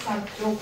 기하쪽.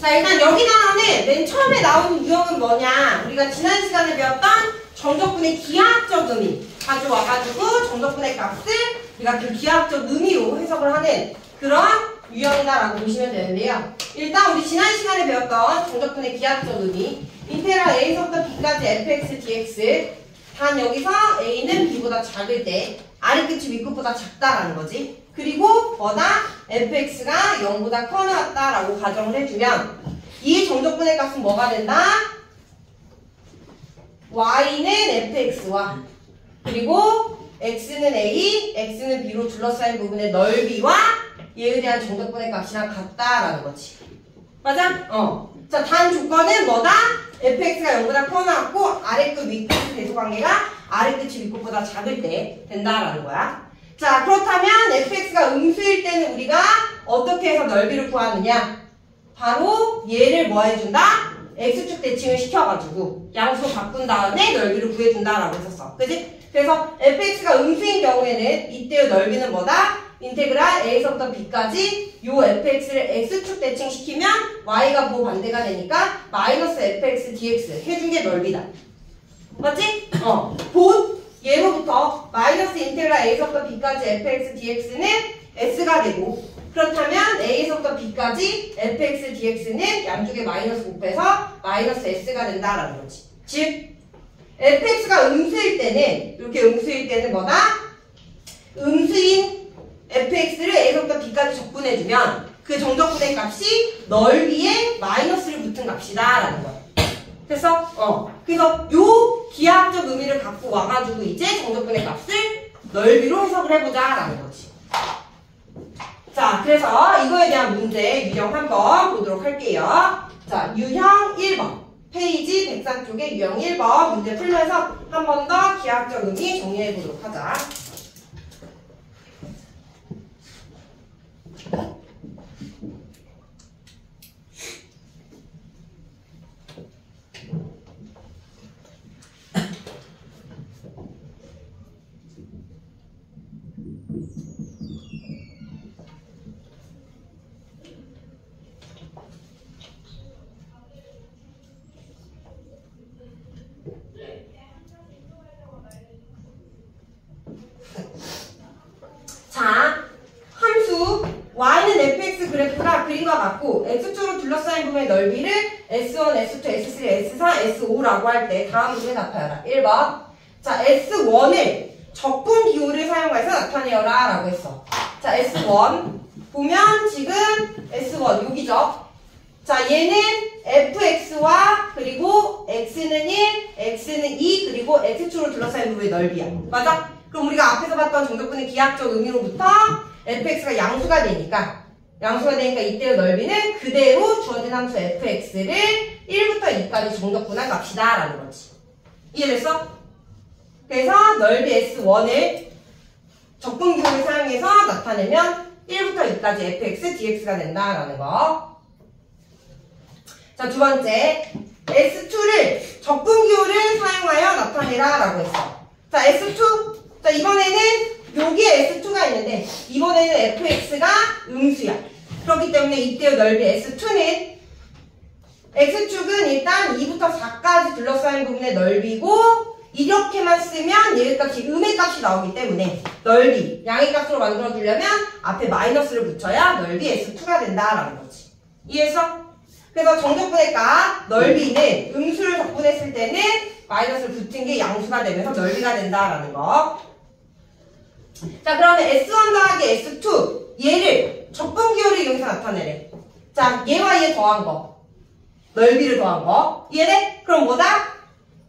자, 일단 여기 나오는 맨 처음에 나오는 유형은 뭐냐? 우리가 지난 시간에 배웠던 정적분의 기하학적 의미 가져와가지고 정적분의 값을 우리가 그 기하학적 의미로 해석을 하는 그런 유형이다라고 보시면 되는데요. 일단 우리 지난 시간에 배웠던 정적분의 기하학적 의미 인테그랄 a서부터 b까지 fx dx 단 여기서 a는 b보다 작을 때 아래끝이 윗끝보다 작다라는 거지. 그리고 뭐다? fx가 0보다 커 나왔다라고 가정을 해주면 이 정적분의 값은 뭐가 된다? y는 fx와 그리고 x는 a, x는 b로 둘러싸인 부분의 넓이와 얘에 대한 정적분의 값이랑 같다라는 거지. 맞아? 자, 단 조건은 뭐다? fx가 0보다 커 나왔고 아래끝 윗끝 대소관계가 아래끝이 윗끝보다 작을 때 된다라는 거야. 자, 그렇다면 fx가 음수일 때는 우리가 어떻게 해서 넓이를 구하느냐? 바로 얘를 뭐 해준다? x축 대칭을 시켜가지고 양수로 바꾼 다음에 넓이를 구해준다라고 했었어. 그치? 그래서 fx가 음수인 경우에는 이때의 넓이는 뭐다? 인테그랄 a서부터 b까지 요 fx를 x축 대칭시키면 y가 뭐 반대가 되니까 마이너스 fx dx 해준 게 넓이다. 맞지? 본 예로부터 마이너스 인테그랄 a서부터 b까지 fx dx는 s가 되고 그렇다면 a에서부터 b까지 fx dx는 양쪽에 마이너스 곱해서 마이너스 s가 된다라는 거지. 즉 fx가 음수일 때는 이렇게 음수일 때는 뭐다? 음수인 fx를 a에서부터 b까지 적분해주면 그 정적분의 값이 넓이에 마이너스를 붙은 값이다 라는 거야. 됐어? 그래서 요 기하학적 의미를 갖고 와가지고 이제 정적분의 값을 넓이로 해석을 해보자 라는 거지. 자, 그래서 이거에 대한 문제 유형 한번 보도록 할게요. 자, 유형 1번 페이지 104쪽에 유형 1번 문제 풀면서 한 번 더 기하학적 의미 정리해 보도록 하자. 자, 함수 y는 fx 그래프가 그림과 같고 x축으로 둘러싸인 부분의 넓이를 s1, s2, s3, s4, s5라고 할 때 다음 문제 나타내라. 1번. 자, s1을 적분 기호를 사용해서 나타내어라 라고 했어. 자, s1 보면 지금 s1 여기죠. 자, 얘는 fx와 그리고 x는 1, x는 2 그리고 x축으로 둘러싸인 부분의 넓이야. 맞아? 그럼 우리가 앞에서 봤던 정적분의 기하학적 의미로부터 fx가 양수가 되니까 이때의 넓이는 그대로 주어진 함수 fx를 1부터 2까지 정적분한 값이다 라는 거지. 이해됐어? 그래서 넓이 s1을 적분기호를 사용해서 나타내면 1부터 2까지 fx dx가 된다라는 거. 자, 두 번째 s2를 적분기호를 사용하여 나타내라 라고 했어. 자, s2 자, 이번에는 여기에 s2가 있는데 이번에는 fx가 음수야. 그렇기 때문에 이때의 넓이 s2는 x축은 일단 2부터 4까지 둘러싸인 부분의 넓이고 이렇게만 쓰면 얘의 값이 음의 값이 나오기 때문에 넓이 양의 값으로 만들어 주려면 앞에 마이너스를 붙여야 넓이 s2가 된다라는 거지. 이해했어? 그래서 정적분의 값 넓이는 음수를 적분했을 때는 마이너스를 붙은 게 양수가 되면서 넓이가 된다라는 거. 자, 그러면 S1 더하기 S2 얘를 적분기호를 이용해서 나타내래. 자, 얘와 얘 더한 거 넓이를 더한 거 이해돼? 그럼 뭐다?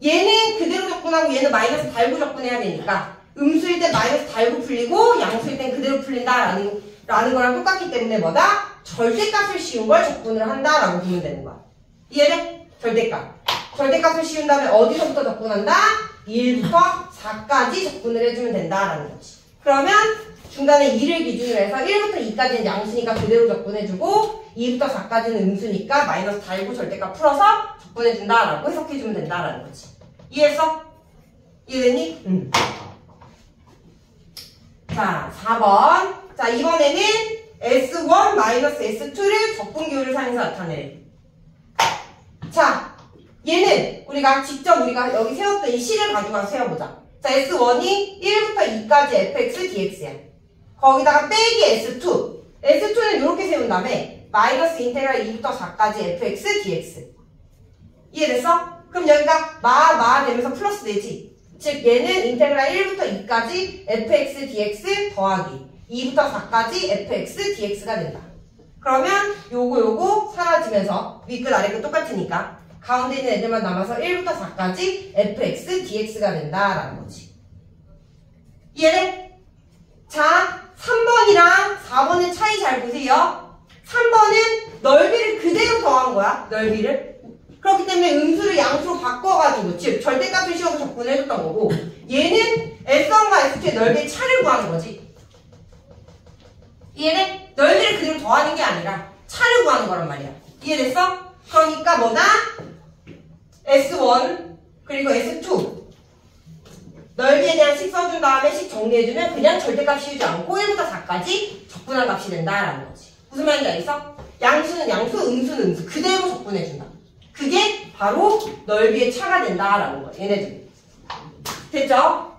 얘는 그대로 적분하고 얘는 마이너스 달고 적분해야 되니까 음수일 때 마이너스 달고 풀리고 양수일 땐 그대로 풀린다라는 거랑 똑같기 때문에 뭐다? 절대값을 씌운 걸 적분을 한다라고 보면 되는 거야. 이해돼? 절대값을 씌운 다음에 어디서부터 적분한다? 1부터 4까지 적분을 해주면 된다라는 거지. 그러면 중간에 2를 기준으로 해서 1부터 2까지는 양수니까 그대로 적분해주고 2부터 4까지는 음수니까 마이너스 달고 절대값 풀어서 적분해준다라고 해석해주면 된다라는 거지. 이해했어? 이해됐니? 자, 4번. 자, 이번에는 S1 마이너스 S2를 적분기호를 사용해서 나타내래. 자, 얘는 우리가 여기 세웠던 이 식을 가져가서 세워보자. 자, S1이 1부터 2까지 fx dx야. 거기다가 빼기 S2. S2는 이렇게 세운 다음에 마이너스 인테그랄 2부터 4까지 fx dx. 이해됐어? 그럼 여기가 마 되면서 플러스 되지. 즉 얘는 인테그랄 1부터 2까지 fx dx 더하기 2부터 4까지 fx dx가 된다. 그러면 요거 사라지면서 윗끝 아래끝 똑같으니까 가운데 있는 애들만 남아서 1부터 4까지 fx dx가 된다라는 거지. 이해돼? 자, 3번이랑 4번의 차이 잘 보세요. 3번은 넓이를 그대로 더한 거야. 넓이를. 그렇기 때문에 음수를 양수로 바꿔가지고 즉 절대값을 씌워서 적분을 해줬던 거고, 얘는 S1과 S2의 넓이의 차를 구하는 거지. 이해돼? 넓이를 그대로 더하는 게 아니라 차를 구하는 거란 말이야. 이해됐어? 그러니까 뭐다? S1 그리고 S2 넓이에 대한 식 써준 다음에 식 정리해주면 그냥 절대값 씌우지 않고 1부터 4까지 적분한 값이 된다라는 거지. 무슨 말인지 알겠어? 양수는 양수, 음수는 음수 그대로 적분해준다. 그게 바로 넓이의 차가 된다라는 거야. 얘네들. 됐죠?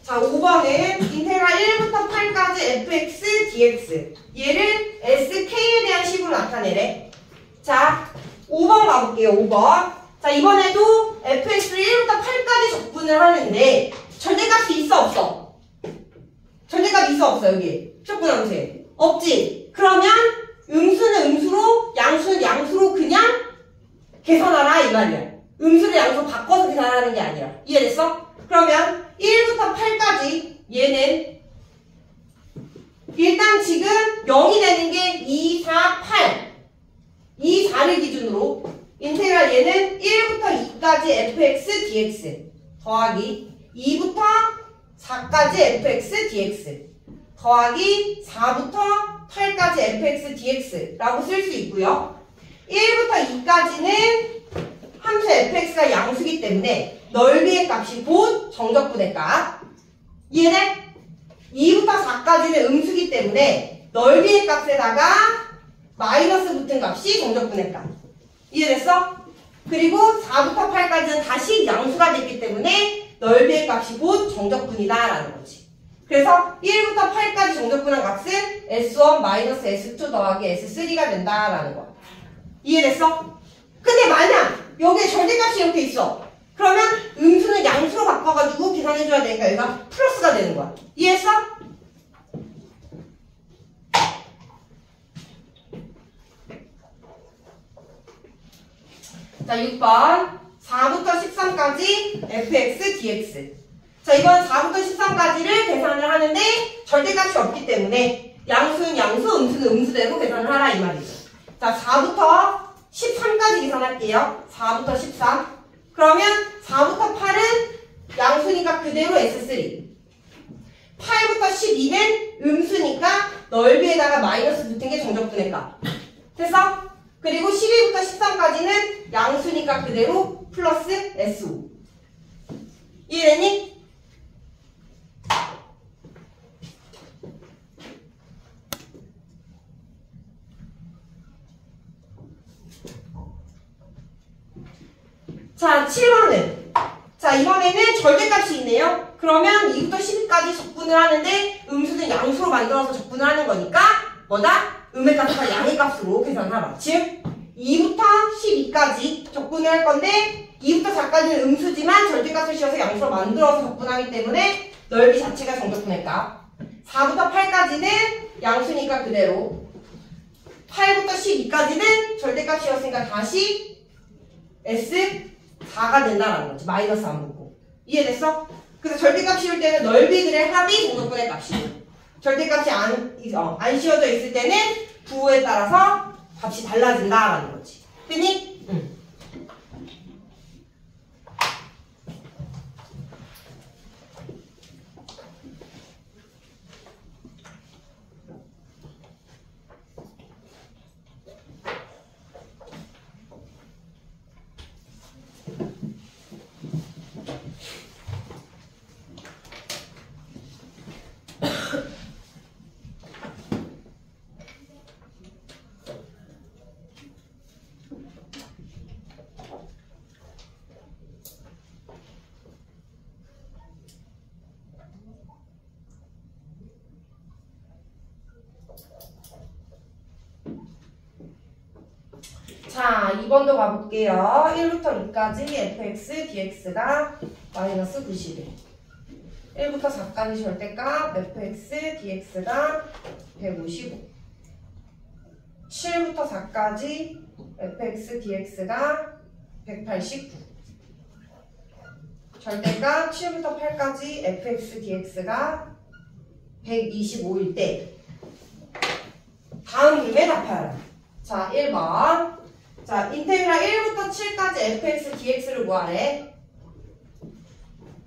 자, 5번은 인테그랄 1부터 8까지 fx dx. 얘를 sk에 대한 식으로 나타내래. 자, 5번 가볼게요. 5번. 자, 이번에도 fx를 1부터 8까지 적분을 하는데 절대값이 있어 없어? 절대값이 있어 없어? 여기 적분함수에 없지? 그러면 음수는 음수로 양수는 양수로 그냥 계산하라 이 말이야. 음수를 양수로 바꿔서 계산하는 게 아니라. 이해됐어? 그러면 1부터 8까지 얘는 일단 지금 0이 되는 게 2, 4, 8 2, 4를 기준으로 인테그랄 얘는 1부터 2까지 fx dx 더하기 2부터 4까지 fx dx 더하기 4부터 8까지 fx dx라고 쓸 수 있고요. 1부터 2까지는 함수 fx가 양수기 때문에 넓이의 값이 곧 정적분의 값. 이해돼? 2부터 4까지는 음수기 때문에 넓이의 값에다가 마이너스 붙은 값이 정적분의 값. 이해됐어? 그리고 4부터 8까지는 다시 양수가 됐기 때문에 넓이의 값이 곧 정적분이다 라는 거지. 그래서 1부터 8까지 정적분한 값은 S1 마이너스 S2 더하기 S3가 된다라는 거야. 이해됐어? 근데 만약 여기에 절대값이 이렇게 있어. 그러면 음수는 양수로 바꿔가지고 계산해줘야 되니까 여기가 플러스가 되는 거야. 이해했어? 자, 6번 4부터 13까지 fx dx. 자, 이번 4부터 13까지를 계산을 하는데 절대값이 없기 때문에 양수는 양수, 음수는 음수대로 계산을 하라 이 말이죠. 자, 4부터 13까지 계산할게요. 4부터 13. 그러면 4부터 8은 양수니까 그대로 S3. 8부터 12는 음수니까 넓이에다가 마이너스 붙은 게 정적분의 값. 됐어? 그리고 12부터 13까지는 양수니까 그대로 플러스 S5. 이해됐니? 자, 7번은. 자, 이번에는 절대값이 있네요. 그러면 2부터 12까지 적분을 하는데 음수는 양수로 만들어서 적분을 하는 거니까 뭐다? 음의 값과 양의 값으로 계산하라. 즉 2부터 12까지 적분을 할 건데 2부터 4까지는 음수지만 절대값을 씌워서 양수로 만들어서 적분하기 때문에 넓이 자체가 정적분의 값. 4부터 8까지는 양수니까 그대로. 8부터 12까지는 절대값 씌웠으니까 다시 S4가 된다라는 거지. 마이너스 안 붙고. 이해됐어? 그래서 절대값 씌울 때는 넓이들의 합이 정적분의 값이고 절대값이 안 씌워져 있을 때는 부호에 따라서 값이 달라진다라는 거지. 됐니? 응. 자, 2번도 가볼게요. 1부터 2까지 fx, dx가 마이너스 91. 1부터 4까지 절대값 fx, dx가 155. 7부터 4까지 fx, dx가 189. 절대값 7부터 8까지 fx, dx가 125일 때 다음 그림에 답하라. 자, 1번. 자, 인테그랄 1부터 7까지 fx, dx를 구하래.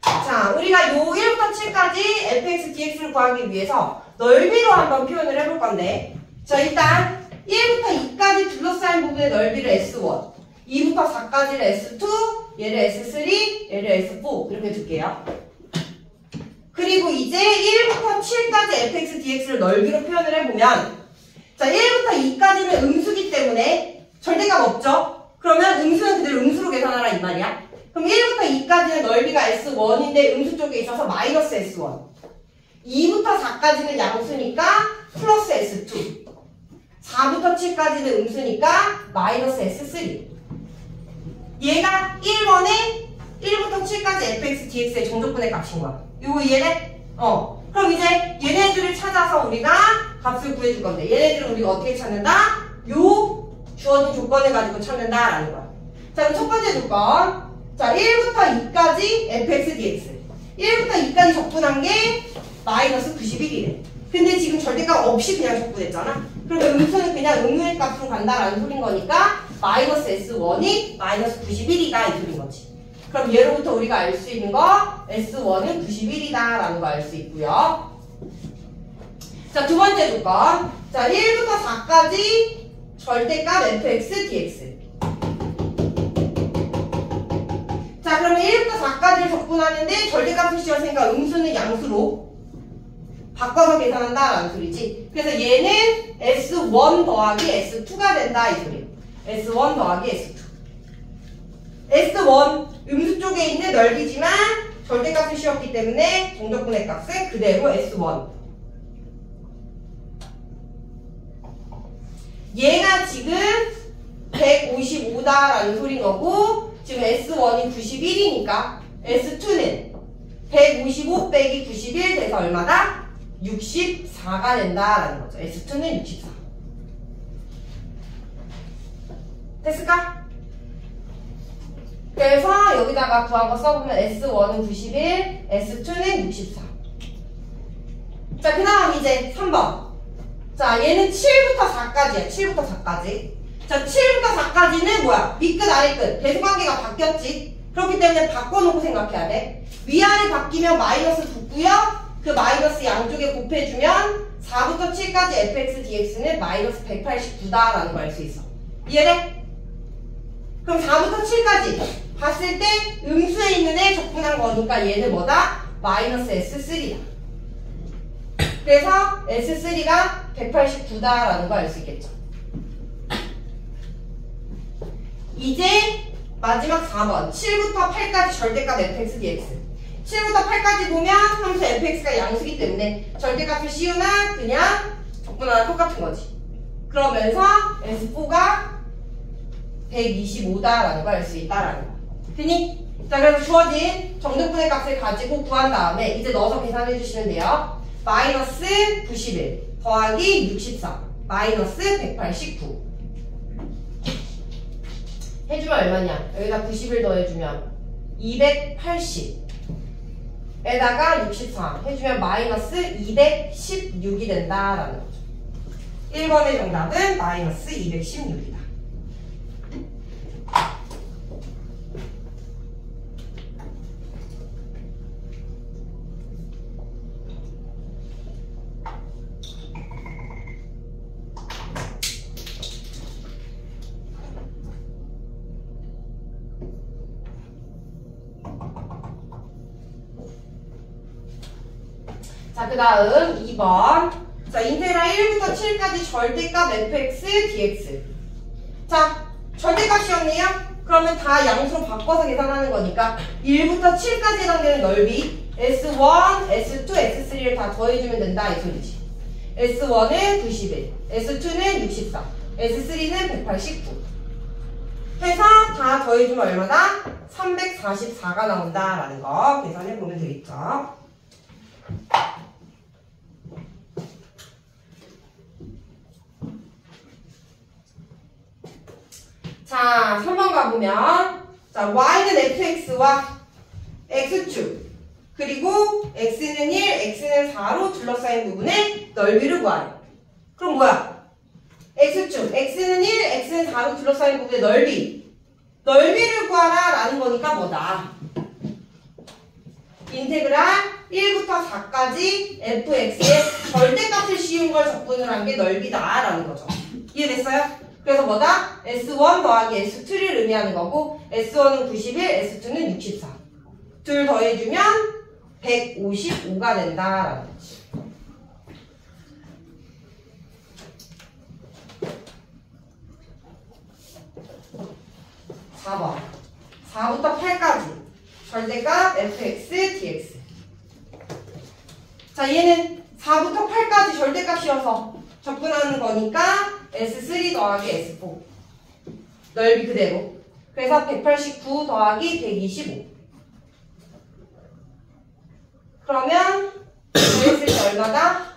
자, 우리가 요 1부터 7까지 fx, dx를 구하기 위해서 넓이로 한번 표현을 해볼 건데, 자, 일단 1부터 2까지 둘러싸인 부분의 넓이를 S1, 2부터 4까지를 S2, 얘를 S3, 얘를 S4 이렇게 둘게요. 그리고 이제 1부터 7까지 fx, dx를 넓이로 표현을 해보면, 자, 1부터 2까지는 음수기 때문에 절대값 없죠? 그러면 음수는 그대로 음수로 계산하라 이 말이야. 그럼 1부터 2까지는 넓이가 S1인데 음수 쪽에 있어서 마이너스 S1. 2부터 4까지는 양수니까 플러스 S2. 4부터 7까지는 음수니까 마이너스 S3. 얘가 1번에 1부터 7까지 fx, dx의 정적분의 값인 거야. 이거 이해돼? 그럼 이제 얘네들을 찾아서 우리가 값을 구해줄 건데, 얘네들은 우리가 어떻게 찾는다? 요 주어진 조건을 가지고 찾는다라는 거야. 자, 그럼 첫 번째 조건. 자, 1부터 2까지 fx, dx. 1부터 2까지 적분한 게 마이너스 91이래. 근데 지금 절대값 없이 그냥 적분했잖아. 그러면 음수는 그냥 음수의 값으로 간다라는 소린 거니까 마이너스 S1이 마이너스 91이다 이 소린 거지. 그럼 얘로부터 우리가 알 수 있는 거 S1은 91이다 라는 거 알 수 있고요. 자, 두 번째 조건. 자, 1부터 4까지 절대값 fx, dx. 자, 그러면 1부터 4까지를 적분하는데 절대값을 씌웠으니까 음수는 양수로 바꿔서 계산한다라는 소리지. 그래서 얘는 S1 더하기 S2가 된다 이 소리. S1 더하기 S2. S1 음수 쪽에 있는 넓이지만 절대값을 씌웠기 때문에 정적분의 값은 그대로 S1. 얘가 지금 155다라는 소린 거고, 지금 S1이 91이니까 S2는 155 빼기 91 돼서 얼마다? 64가 된다라는 거죠. S2는 64. 됐을까? 그래서 여기다가 구한 거 써보면 S1은 91, S2는 64. 자, 그 다음 이제 3번. 자, 얘는 7부터 4까지야. 7부터 4까지. 자, 7부터 4까지는 뭐야? 밑끝, 아래끝. 배수관계가 바뀌었지? 그렇기 때문에 바꿔놓고 생각해야 돼. 위아래 바뀌면 마이너스 붙고요. 그 마이너스 양쪽에 곱해주면 4부터 7까지 fx, dx는 마이너스 189다라는 걸 알 수 있어. 이해돼? 그럼 4부터 7까지 봤을 때 음수에 있는 애 적분한 거니까 얘는 뭐다? 마이너스 S3다. 그래서 S3가 189다라는 걸 알 수 있겠죠. 이제 마지막 4번. 7부터 8까지 절대값 fx, dx. 7부터 8까지 보면 함수 fx가 양수기 때문에 절대값을 씌우나 그냥 적분하나 똑같은 거지. 그러면서 S4가 125다라는 걸 알 수 있다라는 거. 되니? 자, 그래서 주어진 정적분의 값을 가지고 구한 다음에 이제 넣어서 계산해 주시면 돼요. 마이너스 91 더하기 64 마이너스 189 해주면 얼마냐? 여기다 91 더해주면 280 에다가 64 해주면 마이너스 216이 된다라는 거죠. 1번의 정답은 마이너스 216이다. 자, 그 다음 2번. 자, 인테그랄 1부터 7까지 절대값 fx, dx. 자, 절대값이었네요? 그러면 다 양수로 바꿔서 계산하는 거니까 1부터 7까지 해당되는 넓이 S1, S2, S3를 다 더해주면 된다 이 소리지. S1은 91, S2는 64, S3는 189. 다 더해주면 얼마다? 344가 나온다라는 거 계산해 보면 되겠죠. 자, 3번 가보면 자, y는 fx와 x축 그리고 x는 1, x는 4로 둘러싸인 부분의 넓이를 구하래. 그럼 뭐야? x축, x는 1, x는 4로 둘러싸인 부분의 넓이를 구하라 라는 거니까 뭐다? 인테그랄 1부터 4까지 fx의 절대값을 씌운 걸 적분을 한 게 넓이다 라는 거죠. 이해됐어요? 그래서 뭐다? S1 더하기 S2를 의미하는 거고 S1은 91, S2는 64. 둘 더해주면 155가 된다라는 거지. (4번) 4부터 8까지 절대값 fx, dx. 자, 얘는 4부터 8까지 절대값이어서 적분하는 거니까 S3 더하기 S4 넓이 그대로. 그래서 189 더하기 125. 그러면 더했을 때 얼마다?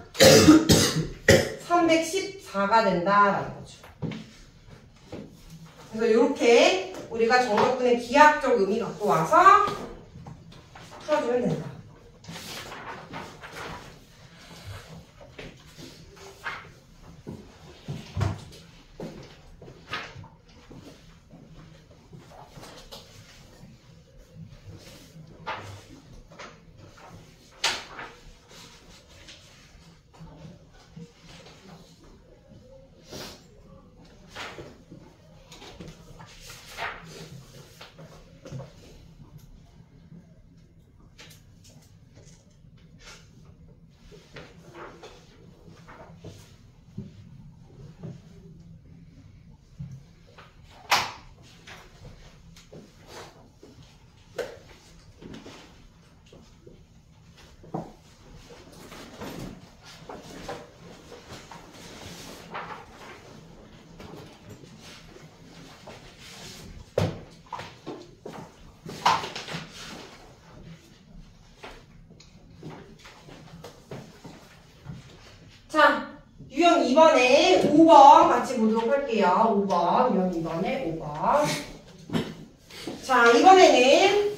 314가 된다라는 거죠. 그래서 이렇게 우리가 정적분의 기하학적 의미 갖고 와서 풀어주면 된다. 자, 유형 2번에 5번 같이 보도록 할게요. 5번, 유형 2번에 5번. 자, 이번에는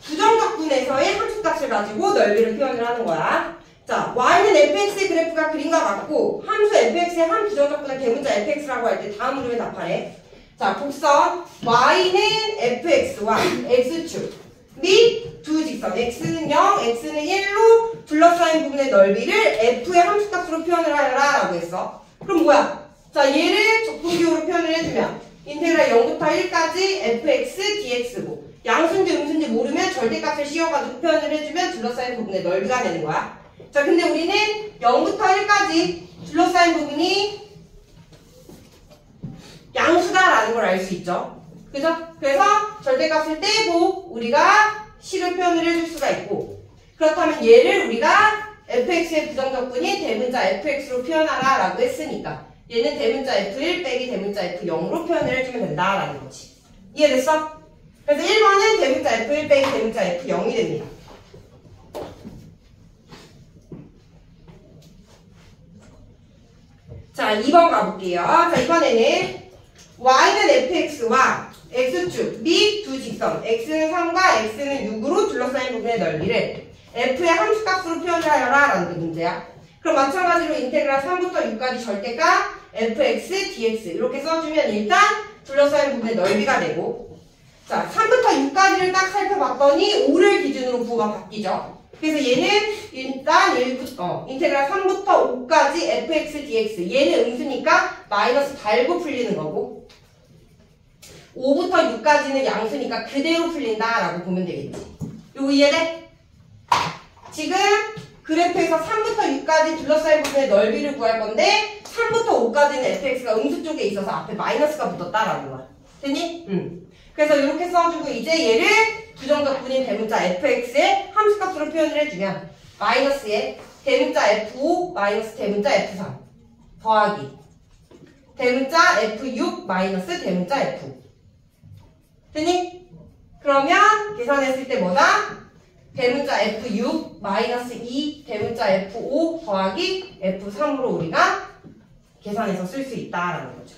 부정적분에서의 함수값을 가지고 넓이를 표현을 하는 거야. 자, y는 fx의 그래프가 그림과 같고 함수 fx의 한 부정적분을 대문자 fx라고 할 때 다음 문제에 답하래. 자, 곡선 y는 fx와 x축 및 두 직선 x는 0, x는 1로 둘러싸인 부분의 넓이를 f의 함수값으로 표현을 하여라 라고 했어. 그럼 뭐야? 자, 얘를 적분기호로 표현을 해주면 인테그랄 0부터 1까지 fx dx고 양수인지 음수인지 모르면 절대값을 씌워가지고 표현을 해주면 둘러싸인 부분의 넓이가 되는 거야. 자, 근데 우리는 0부터 1까지 둘러싸인 부분이 양수다라는 걸 알 수 있죠. 그죠? 그래서 절대값을 떼고 우리가 식을 표현을 해줄 수가 있고, 그렇다면 얘를 우리가 fx의 부정적분인 대문자 fx로 표현하라 라고 했으니까 얘는 대문자 f1 빼기 대문자 f0으로 표현을 해주면 된다라는 거지. 이해됐어? 그래서 1번은 대문자 f1 빼기 대문자 f0이 됩니다. 자, 2번 가볼게요. 자, 이번에는 y는 fx와 x축 및 두 직선 x는 3과 x는 6으로 둘러싸인 부분의 넓이를 f의 함수값으로 표현을 하여라 라는 게 문제야. 그럼 마찬가지로 인테그랄 3부터 6까지 절대값 fx, dx 이렇게 써주면 일단 둘러싸인 부분의 넓이가 되고, 자, 3부터 6까지를 딱 살펴봤더니 5를 기준으로 부호가 바뀌죠. 그래서 얘는 일단 인테그랄 3부터 5까지 fx, dx 얘는 음수니까 마이너스 달고 풀리는 거고 5부터 6까지는 양수니까 그대로 풀린다라고 보면 되겠지. 요거 이해돼? 지금 그래프에서 3부터 6까지 둘러싸인 부분의 넓이를 구할 건데 3부터 5까지는 fx가 음수 쪽에 있어서 앞에 마이너스가 붙었다라는 거야. 됐니? 그래서 이렇게 써주고 이제 얘를 부정적분인 대문자 fx의 함수값으로 표현을 해주면 마이너스에 대문자 f5 마이너스 대문자 f3 더하기 대문자 f6 마이너스 대문자 f 됐니? 그러면 계산했을 때 뭐다? 대문자 F6 마이너스 2 대문자 F5 더하기 F3으로 우리가 계산해서 쓸 수 있다라는 거죠.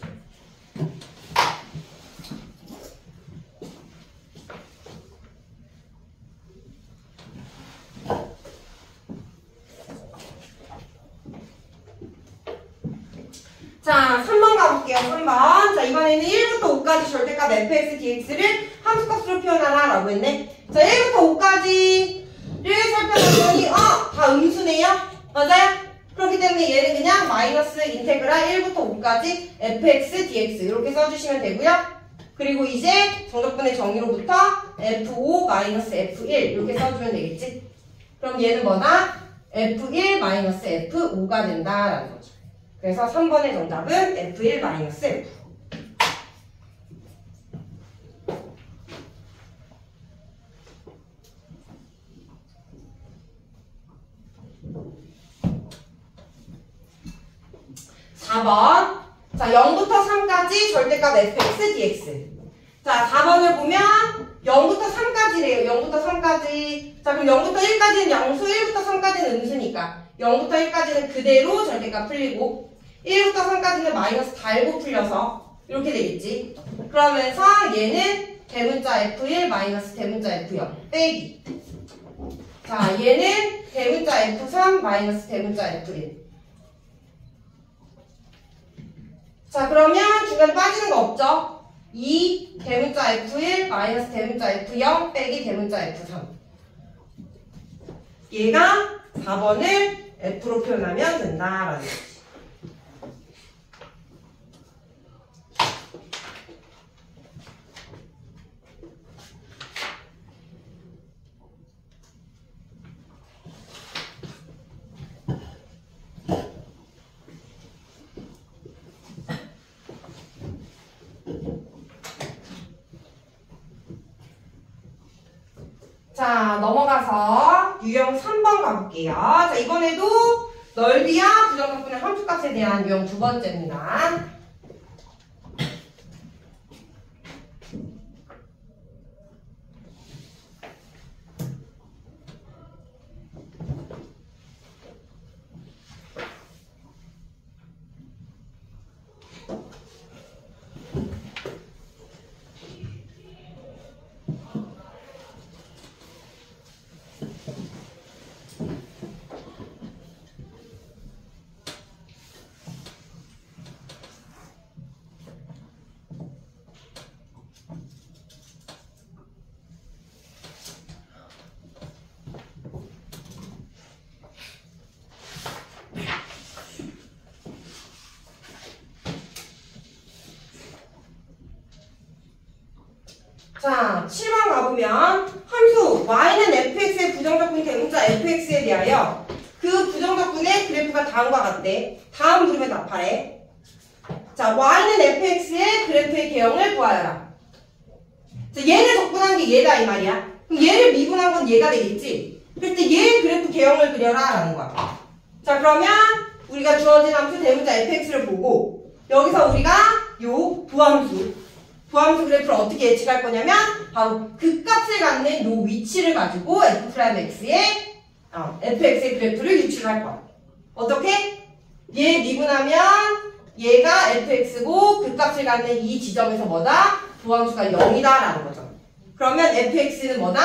자, 3번 가볼게요. 3번. 자, 이번에는 1부터 5까지 절대값 fx, dx를 함수값으로 표현하라 라고 했네. 자, 1부터 5까지를 살펴봤더니 다 음수네요. 맞아요? 그렇기 때문에 얘는 그냥 마이너스 인테그랄 1부터 5까지 fx, dx 이렇게 써주시면 되고요. 그리고 이제 정적분의 정의로부터 f5 마이너스 f1 이렇게 써주면 되겠지. 그럼 얘는 뭐다? f1 마이너스 f5가 된다라는 거죠. 그래서 3번의 정답은 F1-F. (4번) 자, 0부터 3까지 절대값 fx, dx. 자, 4번을 보면 0부터 3까지래요. 0부터 3까지. 자, 그럼 0부터 1까지는 양수, 1부터 3까지는 음수니까 0부터 1까지는 그대로 절대값 풀리고 1부터 3까지는 마이너스 달고 풀려서 이렇게 되겠지. 그러면서 얘는 대문자 F1 마이너스 대문자 F0 빼기. 자, 얘는 대문자 F3 마이너스 대문자 F1. 자, 그러면 중간에 빠지는 거 없죠? 2 대문자 F1 마이너스 대문자 F0 빼기 대문자 F3. 얘가 4번을 F로 표현하면 된다라는 거지. 자, 넘어가서 유형 3번 가볼게요. 자, 이번에도 넓이와 부정적분의 함수값에 대한 유형 두 번째입니다. 자, 7번 가보면 함수 y는 fx의 부정적분 대문자 fx에 대하여 그 부정적분의 그래프가 다음과 같대. 다음 그림에 답하래. 자, y는 fx의 그래프의 개형을 구하여라. 자, 얘를 적분한 게 얘다 이 말이야. 그럼 얘를 미분한 건 얘가 되겠지. 그럴 때 얘의 그래프 개형을 그려라 라는 거야. 자, 그러면 우리가 주어진 함수 대문자 fx를 보고 여기서 우리가 요 부함수 그래프를 어떻게 예측할 거냐면 바로 그 값을 갖는 요 위치를 가지고 f'x의 그래프를 유출할 거야. 어떻게? 얘 미분하면 얘가 fx고 그 값을 갖는 이 지점에서 뭐다? 부함수가 0이다 라는 거죠. 그러면 fx는 뭐다?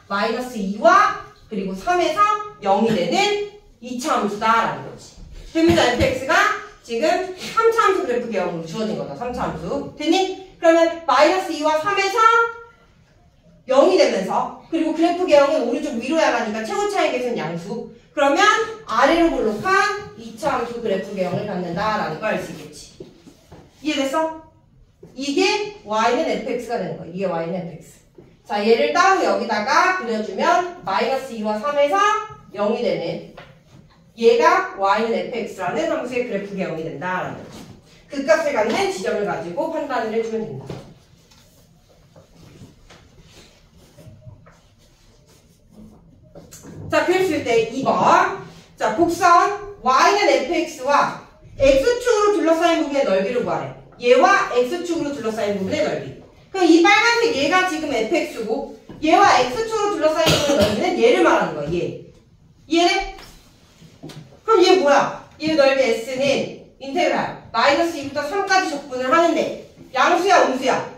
마이너스 2와 그리고 3에서 0이 되는 2차 함수다 라는 거지. 대문자 fx가 지금 3차 함수 그래프 개형으로 주어진 거다. 3차 함수. 됐니? 그러면 마이너스 2와 3에서 0이 되면서 그리고 그래프 개형은 오른쪽 위로 향하니까 최고차의 계수는 양수. 그러면 아래로 볼록한 2차 함수 그래프 개형을 갖는다라는 걸 알 수 있겠지. 이해됐어? 이게 y는 fx가 되는 거야. 이게 y는 fx. 자, 얘를 따로 여기다가 그려주면 마이너스 2와 3에서 0이 되는 얘가 y는 fx라는 함수의 그래프 개형이 된다라는 거지. 그 값을 갖는 지점을 가지고 판단을 해주면 된다. 자, 그랬을 때 2번. 자, 곡선 y는 fx와 x축으로 둘러싸인 부분의 넓이를 구하래. 얘와 x축으로 둘러싸인 부분의 넓이. 그럼 이 빨간색 얘가 지금 fx고 얘와 x축으로 둘러싸인 부분의 넓이는 얘를 말하는 거야. 얘. 이해돼? 그럼 얘 뭐야? 얘 넓이 s는 인테그랄 마이너스 2부터 3까지 적분을 하는데 양수야 음수야?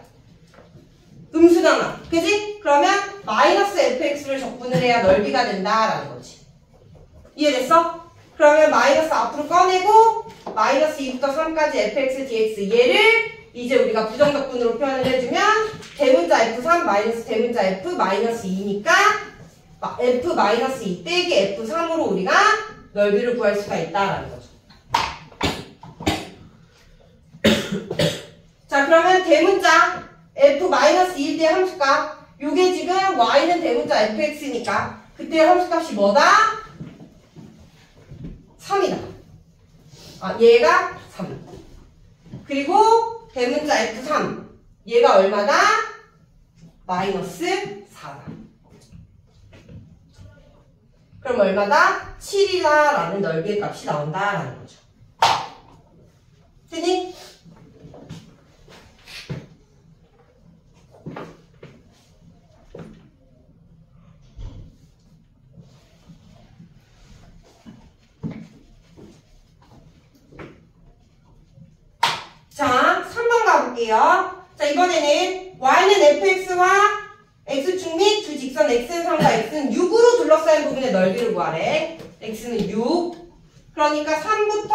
음수잖아. 그지? 그러면 마이너스 fx를 적분을 해야 넓이가 된다라는 거지. 이해됐어? 그러면 마이너스 앞으로 꺼내고 마이너스 2부터 3까지 fx dx 얘를 이제 우리가 부정적분으로 표현을 해주면 대문자 f3 마이너스 대문자 f 마이너스 2니까 f 마이너스 2 빼기 f3으로 우리가 넓이를 구할 수가 있다라는 거죠. 자, 그러면 대문자 f 마이너스 2일 때 함수값 요게 지금 y는 대문자 fx니까 그때 함수값이 뭐다? 3이다. 아, 얘가 3. 그리고 대문자 f3 얘가 얼마다? 마이너스 4다. 그럼 얼마다? 7이다 라는 넓이의 값이 나온다라는 거죠. 됐니? 자, 3번 가볼게요. 자, 이번에는 y는 fx와 x축 및 두 직선 x는 3과 x는 6으로 둘러싸인 부분의 넓이를 구하래. x는 6. 그러니까 3부터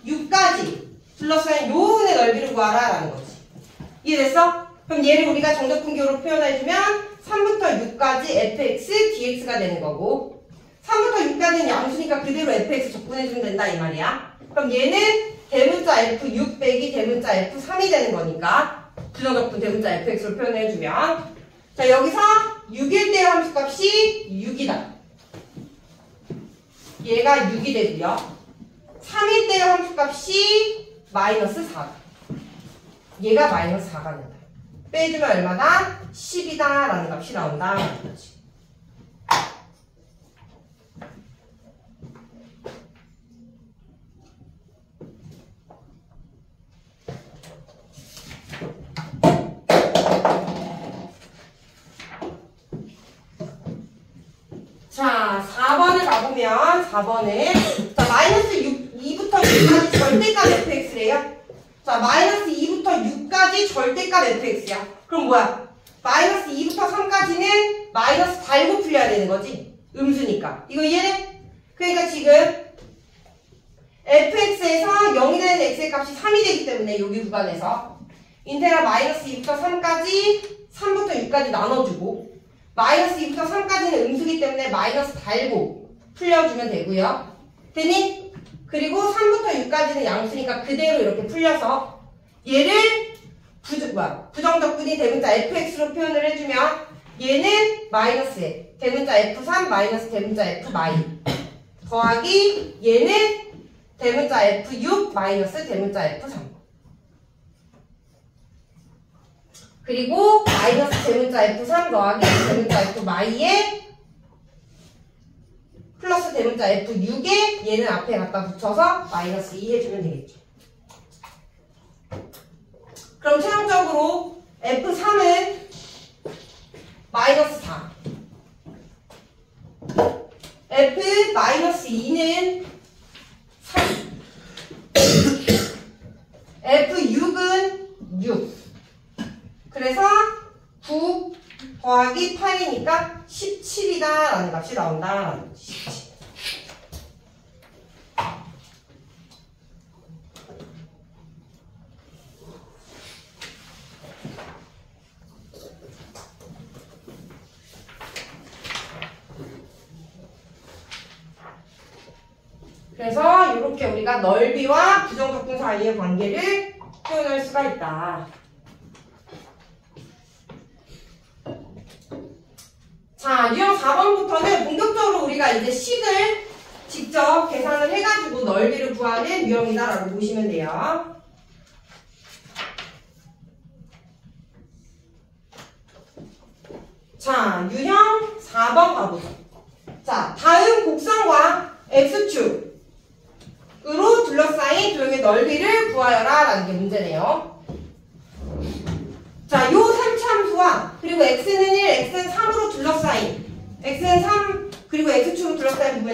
6까지 둘러싸인 요 부분의 넓이를 구하라 라는 거지. 이해됐어? 그럼 얘를 우리가 정적분교로 표현해주면 3부터 6까지 fx dx가 되는 거고 3부터 6까지는 양수니까 그대로 fx 적분해주면 된다 이 말이야. 그럼 얘는 대문자 f6 빼기 대문자 f3이 되는 거니까 부정적분 대문자 fx로 표현해주면 자, 여기서 6일 때의 함수값이 6이다. 얘가 6이 되고요. 3일 때의 함수값이 마이너스 4다. 얘가 마이너스 4가 된다. 빼주면 얼마나? 10이다 라는 값이 나온다 라는 거지. 자, 4번을 가보면 4번은 자, 마이너스 2부터 6까지 절대값 fx래요. 자, 마이너스 2부터 6까지 절대값 fx야. 그럼 뭐야? 마이너스 2부터 3까지는 마이너스 달고 풀려야 되는 거지. 음수니까. 이거 이해돼? 그러니까 지금 fx에서 0이 되는 x의 값이 3이 되기 때문에 여기 구간에서 인테그랄 마이너스 2부터 3까지 3부터 6까지 나눠주고 마이너스 2부터 3까지는 음수기 때문에 마이너스 달고 풀려주면 되고요. 되니? 그리고 3부터 6까지는 양수니까 그대로 이렇게 풀려서 얘를 부정적분이 대문자 fx로 표현을 해주면 얘는 마이너스 대문자 f3 마이너스 대문자 f 마이 더하기 얘는 대문자 f6 마이너스 대문자 f3 그리고 마이너스 대문자 f3 더하기 대문자 f 마이에 플러스 대문자 f6에 얘는 앞에 갖다 붙여서 마이너스 2 해주면 되겠죠. 그럼 최종적으로 f3은 마이너스 4 f 마이너스 2는 3 f6은 6 그래서 9 더하기 8이니까 17이다 라는 값이 나온다 라는 거지. 17. 그래서 이렇게 우리가 넓이와 부정적분 사이의 관계를 표현할 수가 있다. 자, 유형 4번부터는 본격적으로 우리가 이제 식을 직접 계산을 해가지고 넓이를 구하는 유형이다라고 보시면 돼요. 자, 유형 4번 가보죠. 자, 다음 곡선과 x축으로 둘러싸인 도형의 넓이를 구하여라 라는 게 문제네요. 자, 요 3층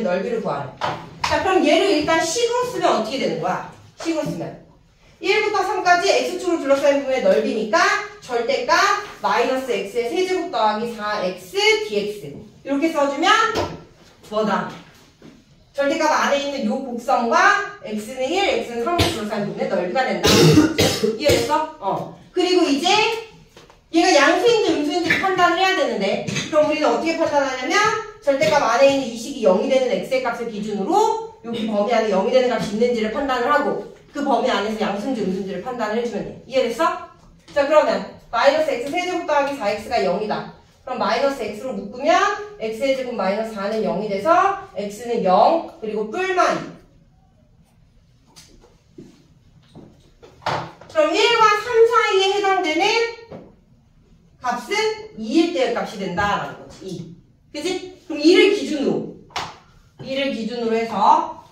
넓이를 구하래. 자, 그럼 얘를 일단 식으로 쓰면 어떻게 되는 거야? 식으로 쓰면 1부터 3까지 x축으로 둘러싸인 부분의 넓이니까 절대값 마이너스 x의 세제곱 더하기 4x dx 이렇게 써주면 뭐다? 절대값 안에 있는 요 곡선과 x는 1, x는 3으로 둘러싸인 부분의 넓이가 된다. 이해됐어? 그리고 이제 얘가 양수인지 음수인지 판단을 해야 되는데 그럼 우리는 어떻게 판단하냐면 절대값 안에 있는 이 식이 0이 되는 x의 값을 기준으로 여기 범위 안에 0이 되는 값이 있는지를 판단을 하고 그 범위 안에서 양수인지 음수인지를 판단을 해주면 돼. 이해됐어? 자, 그러면 마이너스 x 세제곱 더하기 4x가 0이다. 그럼 마이너스 x로 묶으면 x의 제곱 마이너스 4는 0이 돼서 x는 0 그리고 뿔만 2. 그럼 1과 3 사이에 해당되는 값은 2일 때의 값이 된다라는 거지. 2. 그치? 그럼 2를 기준으로 해서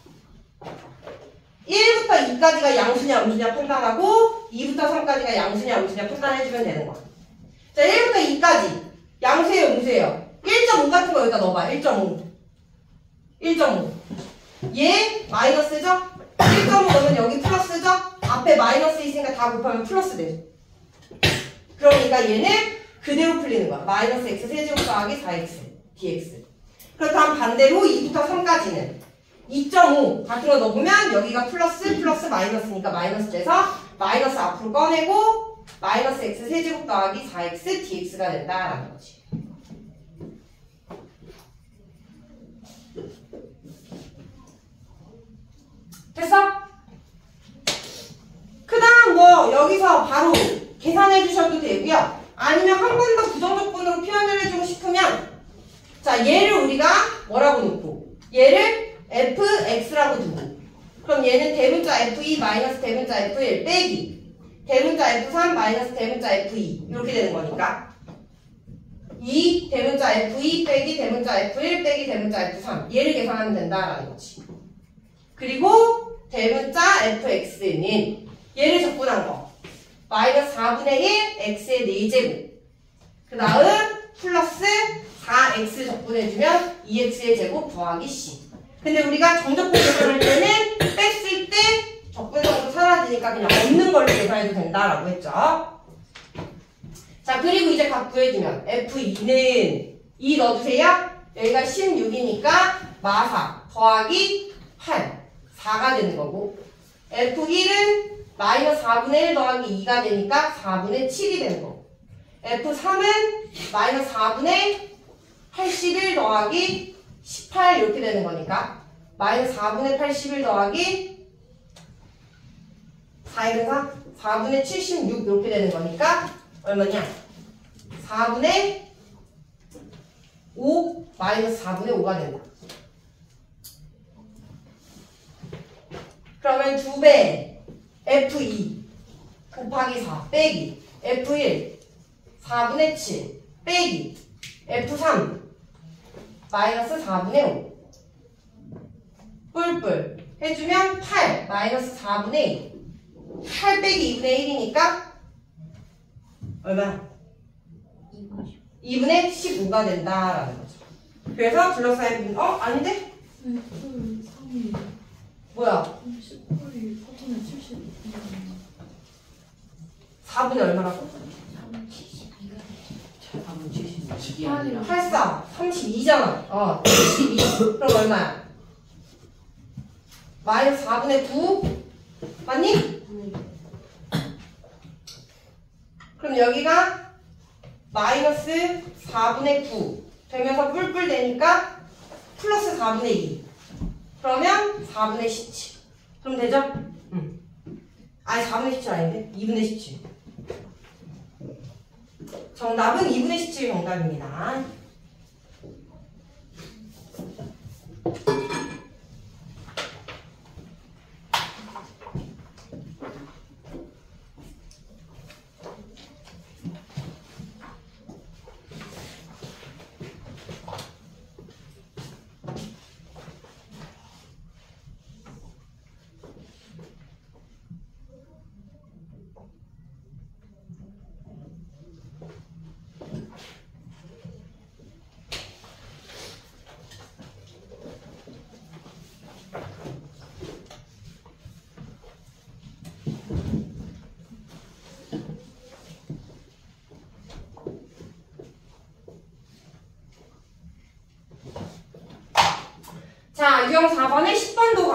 1부터 2까지가 양수냐 음수냐 판단하고 2부터 3까지가 양수냐 음수냐 판단해주면 되는 거야. 자, 1부터 2까지 양수예요 음수예요? 1.5 같은 거 여기다 넣어봐. 1.5 얘 마이너스죠? 1.5 넣으면 여기 플러스죠? 앞에 마이너스 있으니까 다 곱하면 플러스 되죠. 그러니까 얘는 그대로 풀리는 거야. 마이너스 x 세제곱 더하기 4x dx. 그렇다면 반대로 2부터 3까지는 2.5 같은 거 넣으면 여기가 플러스 마이너스니까 마이너스 돼서 마이너스 앞으로 꺼내고 마이너스 x 세제곱 더하기 4x dx가 된다라는 거지. 됐어? 그 다음 뭐 여기서 바로 계산해 주셔도 되고요. 아니면 한 번 더 부정적분으로 표현을 해주고 싶으면 자, 얘를 우리가 뭐라고 놓고 얘를 fx라고 두고 그럼 얘는 대문자 f2 마이너스 대문자 f1 빼기 대문자 f3 마이너스 대문자 f2 이렇게 되는 거니까 2 대문자 f2 빼기 대문자 f1 빼기 대문자 f3 얘를 계산하면 된다라는 거지. 그리고 대문자 fx는 얘를 적분한 거 마이너스 4분의 1 x의 4제곱 그 다음 플러스 4x 적분해주면 2x의 제곱 더하기 c. 근데 우리가 정적분 계산할 때는 뺐을 때 적분성도 사라지니까 그냥 없는 걸로 계산해도 된다라고 했죠. 자, 그리고 이제 값 구해주면 f2는 2 넣어주세요. 여기가 16이니까 마사 더하기 8 4가 되는 거고 f1은 마이너스 4분의 1 더하기 2가 되니까 4분의 7이 되는 거고 f3은 마이너스 4분의 81 더하기 18 이렇게 되는 거니까 마이너스 4분의 81 더하기 4의 근사 4분의 76 이렇게 되는 거니까 얼마냐? 4분의 5 마이너스 4분의 5가 된다. 그러면 2배 F2 곱하기 4 빼기 F1 4분의 7 빼기 F3 마이너스 4분의 5 뿔뿔 해주면 8 마이너스 4분의 2 8 빼기 2분의 1이니까 얼마? 2분의 15가 된다라는 거죠. 그래서 둘러싸인 아닌데? 뭐야? 4분의 얼마라고? 84 32잖아. 32 그럼 얼마야? 마이너스 4분의 9 맞니? 그럼 여기가 마이너스 4분의 9 되면서 뿔뿔 되니까 플러스 4분의 2 그러면 4분의 17 그럼 되죠? 아니 4분의 17 아닌데? 2분의 17 정답은 2분의 17 정답입니다.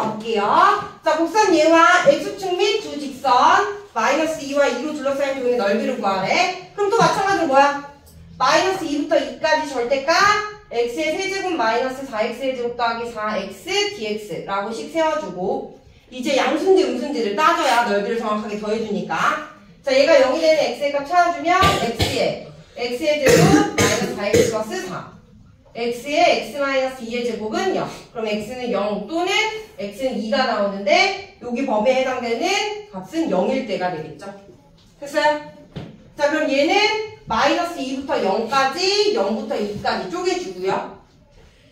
가볼게요. 자, 곡선 얘와 x축 및 두 직선 마이너스 2와 2로 둘러싸인 도형의 넓이를 구하래. 그럼 또 마찬가지로 뭐야? 마이너스 2부터 2까지 절대값 x의 세제곱 마이너스 4x의 제곱 더하기 4x dx라고 식 세워주고 이제 양수인지 음수인지를 따져야 넓이를 정확하게 더해주니까 자 얘가 0이 되는 x의 값 찾아주면 x의 제곱 마이너스 4x 플러스 4 x의 x 마이너스 2의 제곱은 0 그럼 x는 0 또는 x는 2가 나오는데 여기 범위에 해당되는 값은 0일 때가 되겠죠. 됐어요? 자 그럼 얘는 마이너스 2부터 0까지 0부터 2까지 쪼개주고요.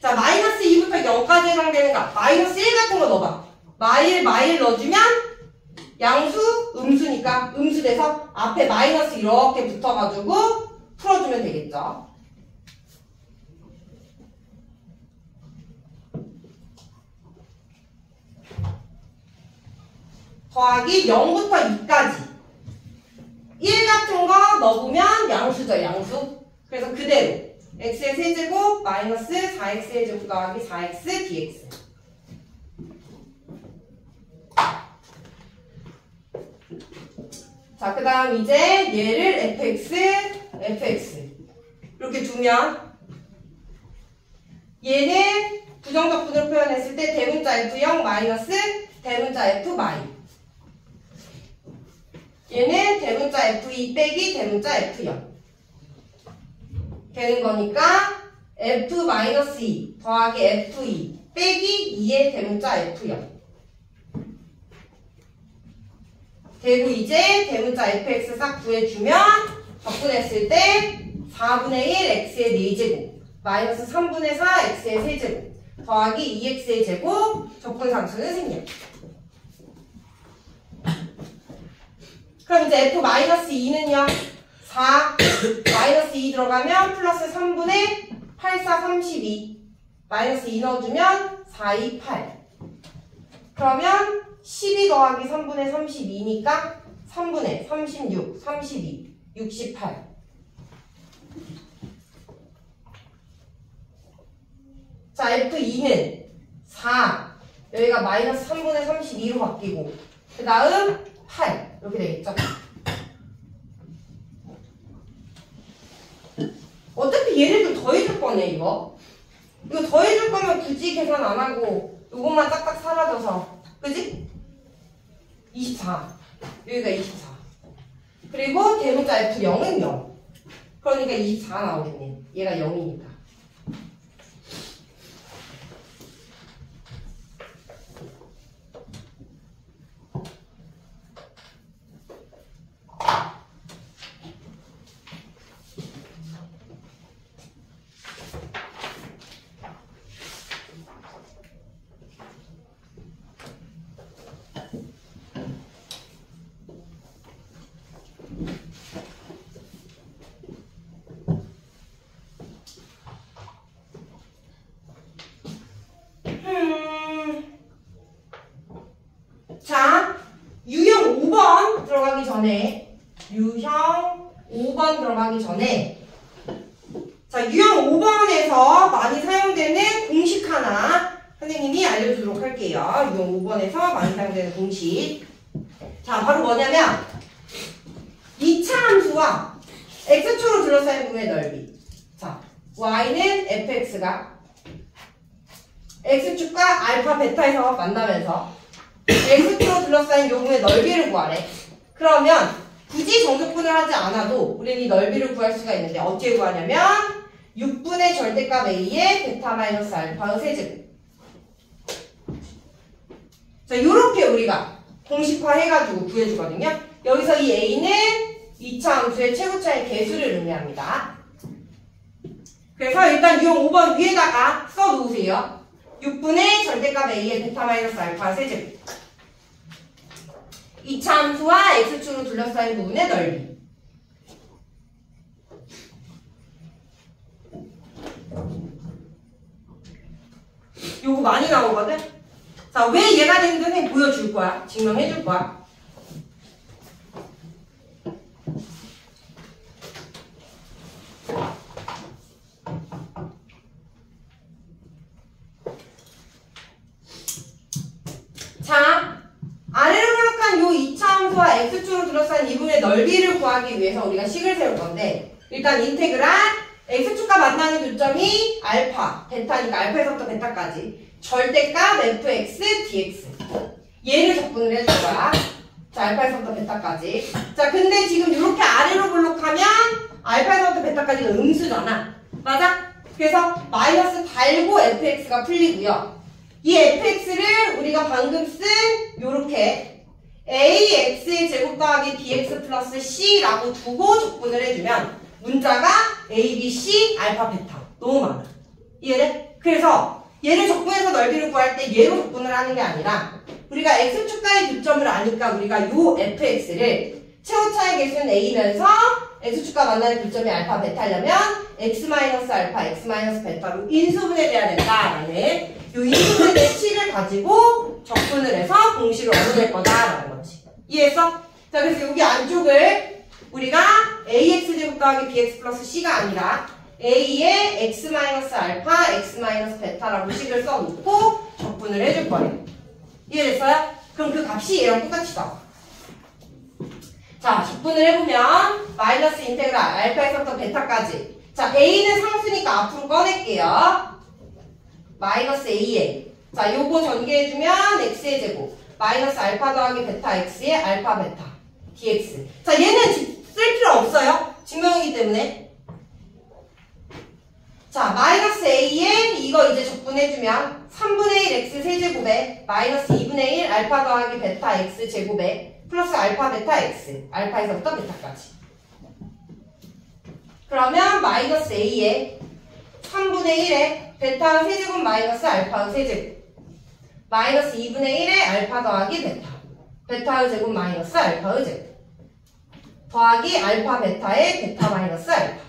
자 마이너스 2부터 0까지 해당되는 값 마이너스 1 같은 거 넣어봐. 마일 넣어주면 양수 음수니까 음수 돼서 앞에 마이너스 이렇게 붙어가지고 풀어주면 되겠죠. 더하기 0부터 2까지 1 같은 거 넣으면 양수죠, 양수. 그래서 그대로 x의 세제곱 마이너스 4x의 제곱 더하기 4x dx. 자, 그 다음 이제 얘를 fx 이렇게 두면 얘는 부정적분으로 표현했을 때 대문자 f0 마이너스 대문자 f 마이 얘는 대문자 f2 빼기 대문자 f0 되는 거니까 f-2 더하기 f2 빼기 2의 대문자 f0 되고 이제 대문자 fx 싹 구해주면 적분했을 때 4분의 1 x의 4제곱 마이너스 3분의 4 x의 세제곱 더하기 2x의 제곱 적분상수는 생겨. 그럼 이제 f-2는요 4 마이너스 2 들어가면 플러스 3분의 8, 4, 32 마이너스 2 넣어주면 4, 2, 8 그러면 12 더하기 3분의 32니까 3분의 36, 32, 68 자 f2는 4 여기가 마이너스 3분의 32로 바뀌고 그 다음 8 이렇게 되겠죠. 어차피 얘네들 더해줄 거네 이거 더해줄 거면 굳이 계산 안 하고 이것만 딱딱 사라져서 그지? 24 여기가 24 그리고 대문자 f0은 0 그러니까 24 나오겠네 얘가 0이니까 자, 유형 5번 들어가기 전에 자, 유형 5번에서 많이 사용되는 공식 하나 선생님이 알려주도록 할게요. 유형 5번에서 많이 사용되는 공식 자, 바로 뭐냐면 2차 함수와 x축으로 둘러싸인 부분의 넓이 자, y는 fx가 x축과 알파, 베타에서 만나면서 x축으로 둘러싸인 요 부분의 넓이를 구하래. 그러면 굳이 정적분을 하지 않아도 우리는 이 넓이를 구할 수가 있는데 어떻게 구하냐면 6분의 절대값 a의 베타 마이너스 알파의 세제곱 자 요렇게 우리가 공식화 해가지고 구해주거든요. 여기서 이 a는 2차 함수의 최고차의 개수를 의미합니다. 그래서 일단 유형 5번 위에다가 써놓으세요. 6분의 절대값 a의 베타 마이너스 알파 세제곱 2차 함수와 x축으로 둘러싸인 부분의 넓이 요거 많이 나오거든? 자, 왜 얘가 되는지 선생님 보여줄 거야. 증명해줄 거야. 구하기 위해서 우리가 식을 세울 건데 일단 인테그랄 x축과 만나는 교점이 알파, 베타니까 알파에서부터 베타까지 절대값 fx, dx 얘를 적분을 해줄 거야. 자, 알파에서부터 베타까지. 자, 근데 지금 이렇게 아래로 블록하면 알파에서부터 베타까지가 음수잖아. 맞아? 그래서 마이너스 달고 fx가 풀리고요. 이 fx를 우리가 방금 쓴 요렇게 ax의 제곱 더하기 bx 플러스 c라고 두고 적분을 해주면 문자가 a, b, c, 알파, 베타 너무 많아. 이해돼? 그래서 얘를 적분해서 넓이를 구할 때 얘로 적분을 하는 게 아니라 우리가 x축과의 교점을 아니까 우리가 요 fx를 최고차의 개수는 a면서 x축과 만나는 교점이 알파, 베타려면 x-알파, x-베타로 인수분해돼야 된다라는 요 인수분해된 식을 가지고 적분을 해서 공식을 얻어낼 거다라는 거지. 이해했어? 자, 그래서 여기 안쪽을 우리가 ax제곱 더하기 bx 플러스 c가 아니라 a의 x-알파, x-베타라고 식을 써놓고 적분을 해줄 거예요. 이해됐어요? 그럼 그 값이 얘랑 똑같이 나와. 자, 적분을 해보면 마이너스 인테그랄 알파에서부터 베타까지. 자, a는 상수니까 앞으로 꺼낼게요. 마이너스 a에. 자, 요거 전개해주면 x의 제곱. 마이너스 알파 더하기 베타 x의 알파 베타 dx. 자, 얘는 쓸 필요 없어요. 증명이기 때문에. 자, 마이너스 a에 이거 이제 적분해주면 3분의 1 x 세제곱에 마이너스 2분의 1 알파 더하기 베타 x 제곱에 플러스 알파 베타 x. 알파에서부터 베타까지. 그러면 마이너스 a에 3분의 1에 베타 세제곱 마이너스 알파 세제곱. 마이너스 2분의 1에 알파 더하기 베타. 베타의 제곱 마이너스 알파의 제곱. 더하기 알파 베타의 베타 마이너스 알파.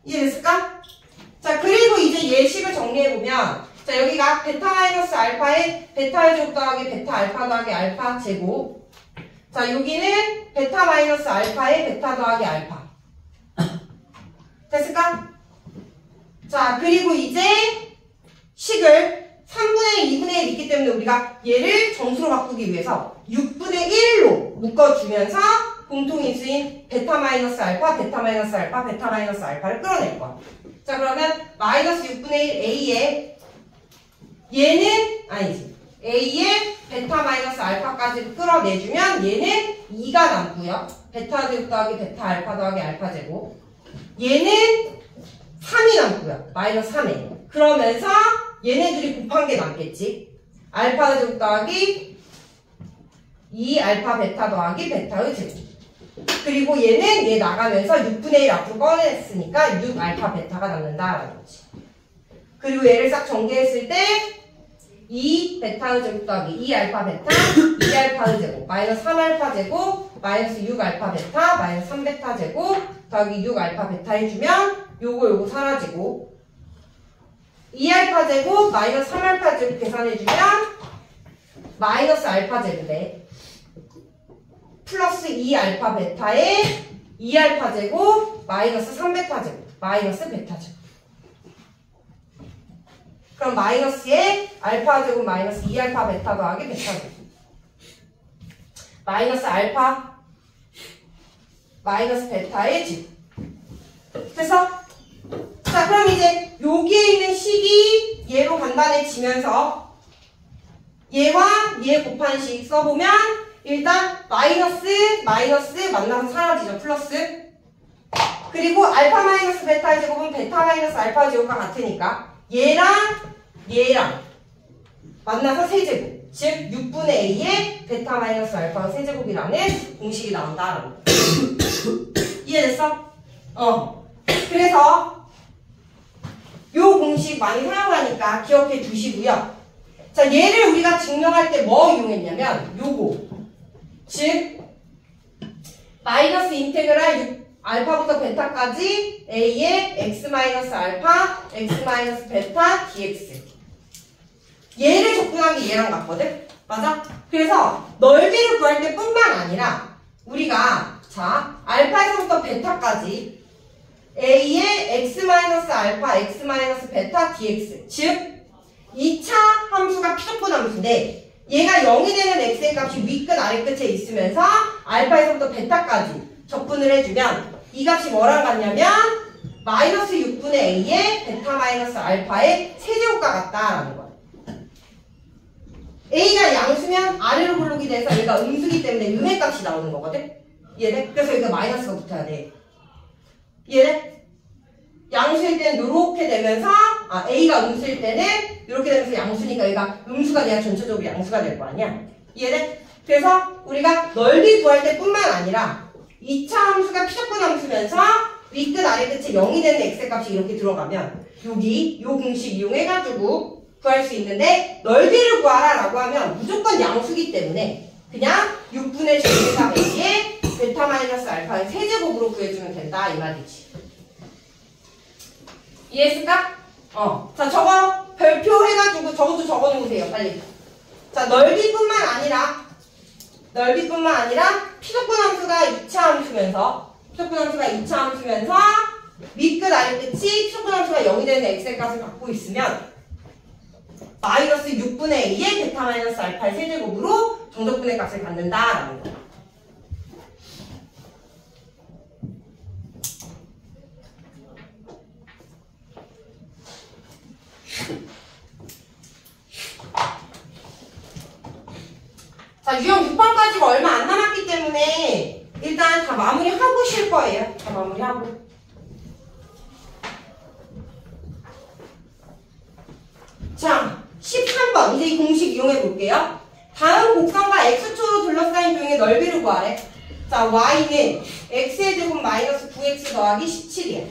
이해됐을까? 자, 그리고 이제 예식을 정리해보면, 자, 여기가 베타 마이너스 알파의 베타의 제곱 더하기 베타 알파 더하기 알파 제곱. 자, 여기는 베타 마이너스 알파의 베타 더하기 알파. 됐을까? 자, 그리고 이제 식을 3분의 1, 2분의 1 있기 때문에 우리가 얘를 정수로 바꾸기 위해서 6분의 1로 묶어주면서 공통인수인 베타 마이너스 알파, 베타 마이너스 알파, 베타 마이너스 알파를 끌어낼 거야. 자, 그러면 마이너스 6분의 1 a에 얘는 아니지. a에 베타 마이너스 알파까지 끌어내주면 얘는 2가 남고요. 베타 제곱 더하기 베타 알파 더하기 알파 제곱. 얘는 3이 남고요. 마이너스 3에. 그러면서 얘네들이 곱한 게 남겠지. 알파 제곱 더하기 2 알파 베타 더하기 베타의 제곱. 그리고 얘는 얘 나가면서 6분의 1 앞으로 꺼냈으니까 6 알파 베타가 남는다라는 거지. 그리고 얘를 싹 전개했을 때 2 베타의 제곱 더하기 2 알파 베타 2 알파의 제곱 마이너스 3 알파 제곱 마이너스 6 알파 베타 마이너스 3 베타 제곱 더하기 6 알파 베타 해주면 요거 사라지고 2 알파 제곱 마이너스 3 알파 제곱 계산해주면 마이너스 알파 제곱에 플러스 2 알파 베타에 2 알파 제곱 마이너스 3 베타 제곱 마이너스 베타 제곱. 그럼 마이너스에 알파 제곱 마이너스 2 알파 베타 더하기 베타 제곱 마이너스 알파 마이너스 베타의 제곱. 됐어? 자, 그럼 이제 여기에 있는 식이 얘로 간단해지면서 얘와 얘 곱한 식 써보면 일단 마이너스 만나서 사라지죠. 플러스. 그리고 알파 마이너스 베타의 제곱은 베타 마이너스 알파 제곱과 같으니까 얘랑 만나서 세제곱. 즉 6분의 a의 베타 마이너스 알파 세제곱이라는 공식이 나온다. 이해됐어? 그래서 요 공식 많이 사용하니까 기억해 두시고요. 자, 얘를 우리가 증명할 때 뭐 이용했냐면 요거. 즉 마이너스 인테그랄 알파부터 베타까지 a의 x 마이너스 알파, x 마이너스 베타 dx. 얘를 적분한 게 얘랑 같거든? 맞아? 그래서 넓이를 구할 때 뿐만 아니라 우리가 자 알파에서부터 베타까지 a의 x 마이너스 알파, x 마이너스 베타 dx. 즉 2차 함수가 피적분 함수인데 얘가 0이 되는 x의 값이 위끝 아래끝에 있으면서 알파에서부터 베타까지 적분을 해주면 이 값이 뭐랑 같냐면 마이너스 6분의 a의 베타 마이너스 알파의 세제곱과 같다라는 거야. a가 양수면 아래로 굴르기 돼서 얘가 음수기 때문에 음의 값이 나오는 거거든? 이해돼? 그래서 여기가 마이너스가 붙어야 돼. 이해돼? 양수일 때는 이렇게 되면서 a가 음수일 때는 이렇게 되면서 양수니까 얘가 음수가 돼야 전체적으로 양수가 될 거 아니야? 이해돼? 그래서 우리가 넓이 구할 때 뿐만 아니라 2차 함수가 피적분 함수면서 위끝 아래끝에 0이 되는 x의 값이 이렇게 들어가면 여기 요 공식 이용해가지고 구할 수 있는데 넓이를 구하라 라고 하면 무조건 양수기 때문에 그냥 6분의 제곱에다 a의 베타 마이너스 알파의 세제곱으로 구해주면 된다 이 말이지. 이해했을까? 자 저거 별표 해가지고 저것도 적어놓으세요 빨리. 자 넓이뿐만 아니라 피적분 함수가 2차 함수면서 밑끝 아래끝이 피적분 함수가 0이 되는 x의 값을 갖고 있으면 마이너스 6분의 a의 베타 마이너스 알파의 세제곱으로 정적분의 값을 갖는다라는 거야. 자, 유형 6번까지가 얼마 안 남았기 때문에 일단 다 마무리하고 쉴 거예요. 다 마무리하고. 자, 13번. 이제 이 공식 이용해 볼게요. 다음 곡선과 x축으로 둘러싸인 도형의 넓이를 구하래. 자, y는 x의 제곱 마이너스 9x 더하기 17이야.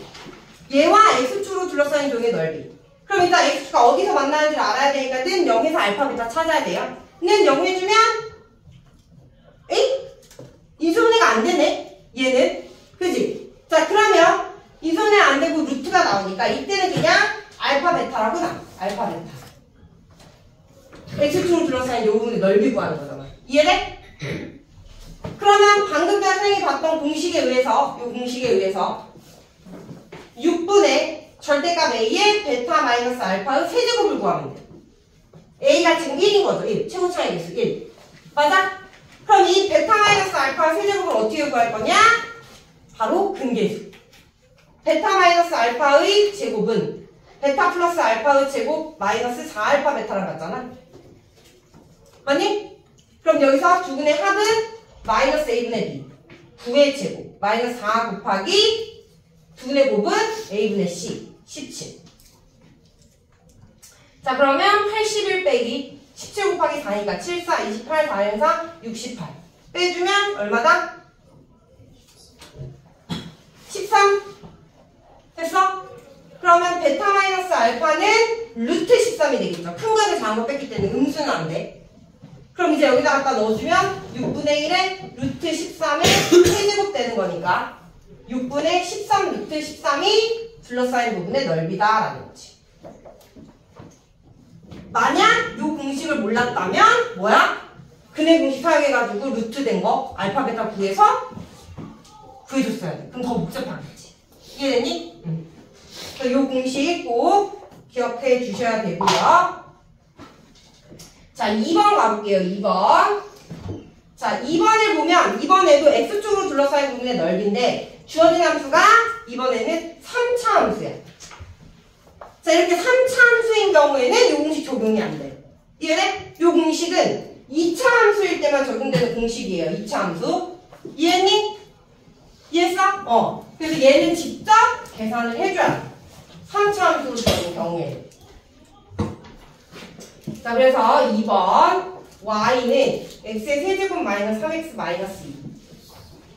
얘와 x축으로 둘러싸인 도형의 넓이. 그럼 일단 x축가 어디서 만나는지를 알아야 되니까 는 0에서 알파 베타 찾아야 돼요. 는 0 해주면 에이? 인수분해가 안 되네? 얘는? 그지? 자, 그러면 인수분해가 안 되고 루트가 나오니까 이때는 그냥 알파 베타라고 나와. 알파 베타. x축으로 둘러싸인 요 부분의 넓이 구하는 거잖아. 이해돼? 그러면 방금 전에 선생님이 봤던 공식에 의해서, 요 공식에 의해서 6분의 절대값 a의 베타 마이너스 알파의 세제곱을 구하면 돼. a가 지금 1인 거죠. 1. 최고 차이 개수 1. 맞아? 그럼 이 베타 마이너스 알파 세제곱을 어떻게 구할 거냐? 바로 근계수. 베타 마이너스 알파의 제곱은 베타 플러스 알파의 제곱 마이너스 4알파 베타랑 같잖아. 맞니? 그럼 여기서 두 분의 합은 마이너스 a분의 b. 9의 제곱 마이너스 4 곱하기 두 분의 곱은 a분의 c. 17. 자, 그러면 81 빼기 17 곱하기 4니까 7, 4, 28, 4, 4, 68. 빼주면 얼마다? 13. 됐어? 그러면 베타 마이너스 알파는 루트 13이 되겠죠. 큰 거에서 작은 거 뺐기 때문에 음수는 안 돼. 그럼 이제 여기다 갖다 넣어주면 6분의 1에 루트 13의 세제곱 되는 거니까 6분의 13 루트 13이 둘러싸인 부분의 넓이다라는 거지. 만약 이 공식을 몰랐다면 뭐야? 근의 공식 사용해가지고 루트 된 거 알파 베타 구해서 구해줬어야 돼. 그럼 더 복잡하겠지. 이해됐니? 응. 이 공식 꼭 기억해 주셔야 되고요. 자, 2번 가볼게요. 2번. 자, 2번을 보면 이번에도 x축으로 둘러싸인 부분의 넓이인데 주어진 함수가 이번에는 3차 함수야. 자, 이렇게 3차 함수인 경우에는 이 공식 적용이 안 돼요. 이해돼? 이 공식은 2차 함수일 때만 적용되는 공식이에요. 2차 함수. 이해했니? 이해했어? 그래서 얘는 직접 계산을 해줘야 돼. 3차 함수로 적용된 경우에. 자, 그래서 2번 y는 x의 세제곱 마이너스 3x 마이너스 2.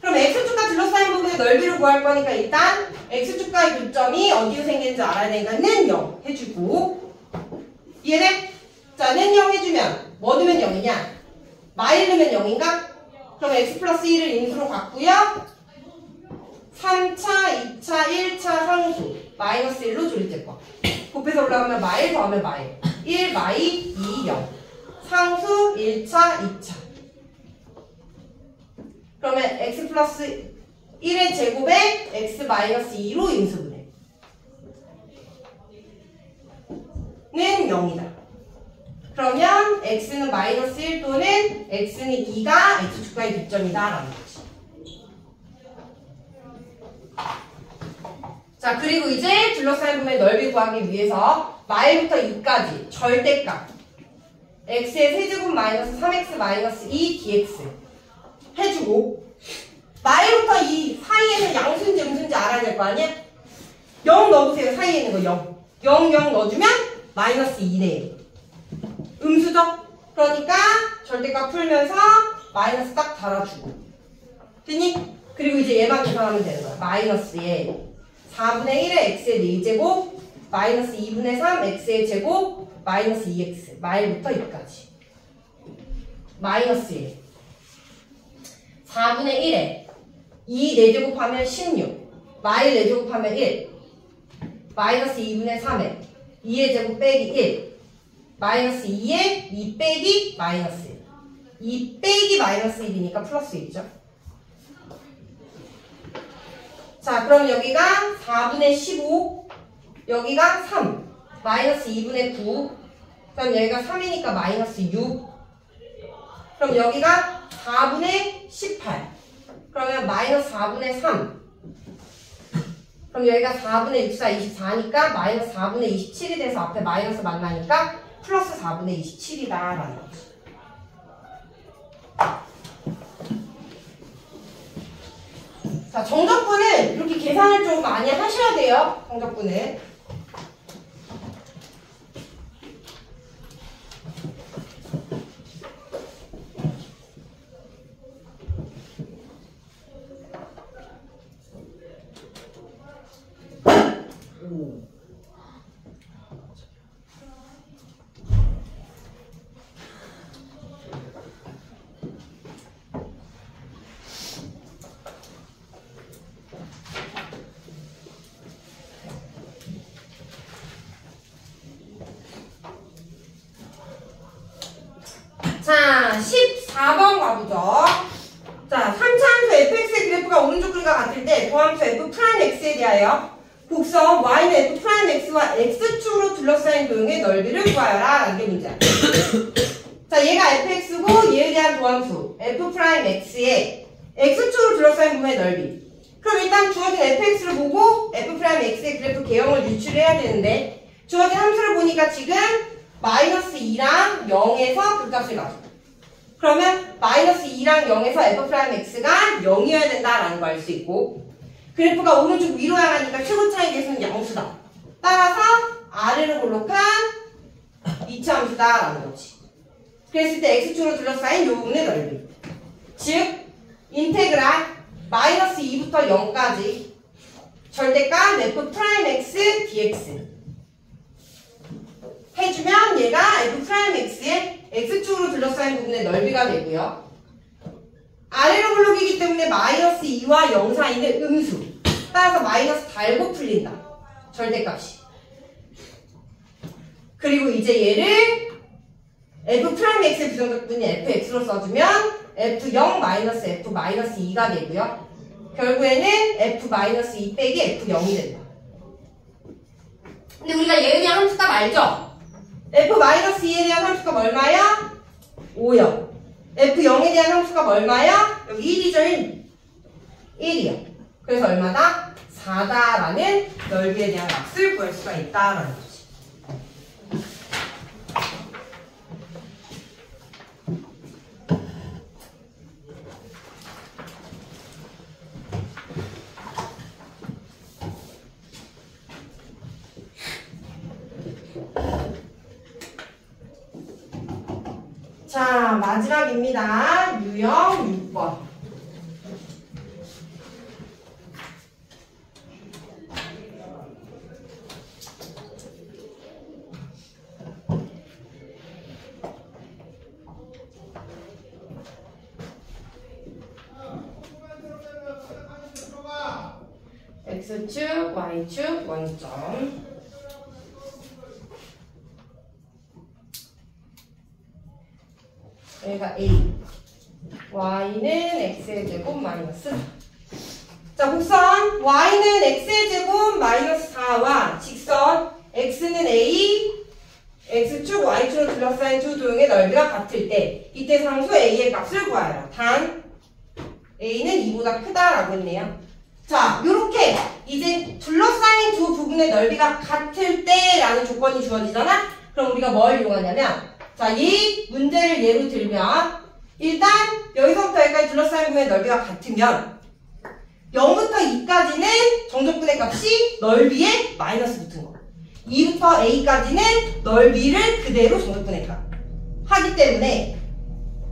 그럼 x축과 둘러싸인 부분의 넓이를 구할 거니까 일단 x축과의 교점이 어디로 생기는지 알아야 되니까 는 0 해주고. 이해돼? 자, 는 0 해주면 뭐 넣으면 0이냐? 마일 넣으면 0인가? 그럼 x 플러스 1을 인수로 갖고요. 3차, 2차, 1차 상수 마이너스 1로 조립될 거. 곱해서 올라가면 마일 더하면 마일. 1 마이 2 0. 상수 1차, 2차. 그러면 x 플러스 1의 제곱에 x 마이너스 2로 인수분해. 는 0이다. 그러면 x는 마이너스 1 또는 x는 2가 x축과의 교점이다 라는 거지. 자, 그리고 이제 둘러싸인 부분의 넓이 구하기 위해서 마일부터 2까지 절대값 x의 세제곱 마이너스 3x 마이너스 2 dx 해주고 마일부터 2 사이에는 양수인지 음수인지 알아야 될 거 아니야? 0 넣어보세요. 사이에 있는 거 0. 0, 0 넣어주면 마이너스 2네요. 음수죠? 그러니까 절대값 풀면서 마이너스 딱 달아주고. 됐니? 그리고 이제 얘만 계산하면 되는 거야. 마이너스에 4분의 1의 x의 4제곱 마이너스 2분의 3 x의 제곱 마이너스 2x 마일부터 2까지 마이너스 1 4분의 1에 2 4제곱 하면 16 마일 4제곱 하면 1 마이너스 2분의 3에 2의 제곱 빼기 1 마이너스 2에 2 빼기 마이너스 1 2 빼기 마이너스 1이니까 플러스 1이죠. 자, 그럼 여기가 4분의 15 여기가 3 마이너스 2분의 9 그럼 여기가 3이니까 마이너스 6 그럼 여기가 4분의 18 그러면 마이너스 4분의 3 그럼 여기가 4분의 64 24니까 마이너스 4분의 27이 돼서 앞에 마이너스 만나니까 플러스 4분의 27이다 라는 거지. 자, 정적분은 이렇게 계산을 좀 많이 하셔야 돼요. 정적분은. 자, 14번 가보죠. 자, 3차함수 fx의 그래프가 오른쪽 그림과 같을 때 도함수 f'x에 대하여 곡선 y는 f'x와 x축으로 둘러싸인 도형의 넓이를 구하여라 라는 게 문제야. 자, 얘가 fx고 얘에 대한 도함수 f'x의 x축으로 둘러싸인 부분의 넓이. 그럼 일단 주어진 fx를 보고 f'x의 그래프 개형을 유출해야 되는데 주어진 함수를 보니까 지금 마이너스 2랑 0에서 그 값을 가져. 그러면 마이너스 2랑 0에서 f'x가 0이어야 된다라는 거 알 수 있고 그래프가 오른쪽 위로 향하니까 최고 차이 계수는 양수다. 따라서 아래로 볼록한 이차함수다라는 거지. 그랬을 때 x축으로 둘러싸인 요 부분의 넓이. 즉 인테그랄 마이너스 2부터 0까지 절대값 f'x dx 해주면 얘가 f'x의 x축으로 둘러싸인 부분의 넓이가 되고요. 아래로 블록이기 때문에 마이너스 2와 0 사이는 음수. 따라서 마이너스 달고 풀린다. 절대값이. 그리고 이제 얘를 f'x의 부정적분인 fx로 써주면 f0 마이너스 f 마이너스 2가 되고요. 결국에는 f 마이너스 2 빼기 f0이 된다. 근데 우리가 얘에 대한 함수값 알죠? f-2에 대한 함수값 얼마야? 5요. f0에 대한 함수값 얼마야? 여기 1이죠. 1이요. 그래서 얼마다? 4다라는 넓이에 대한 값을 구할 수가 있다라는 거지. 자, 마지막입니다. 유형 6번. X축, Y축, 원점. 여기가 A. Y는 X의 제곱 마이너스 4. 자, 곡선 Y는 X의 제곱 마이너스 4와 직선 X는 A, x축, y축으로 둘러싸인 두 도형의 넓이가 같을 때 이때 상수 a의 값을 구하여라. 단 a는 2보다 크다라고 했네요. 자, 요렇게 이제 둘러싸인 두 부분의 넓이가 같을 때라는 조건이 주어지잖아? 그럼 우리가 뭘 이용하냐면, 자, 이 문제를 예로 들면 일단 여기서부터 여기까지 둘러싸인 부분의 넓이가 같으면 0부터 2까지는 정적분의 값이 넓이에 마이너스 붙은 거. 2부터 a까지는 넓이를 그대로 정적분의 값 하기 때문에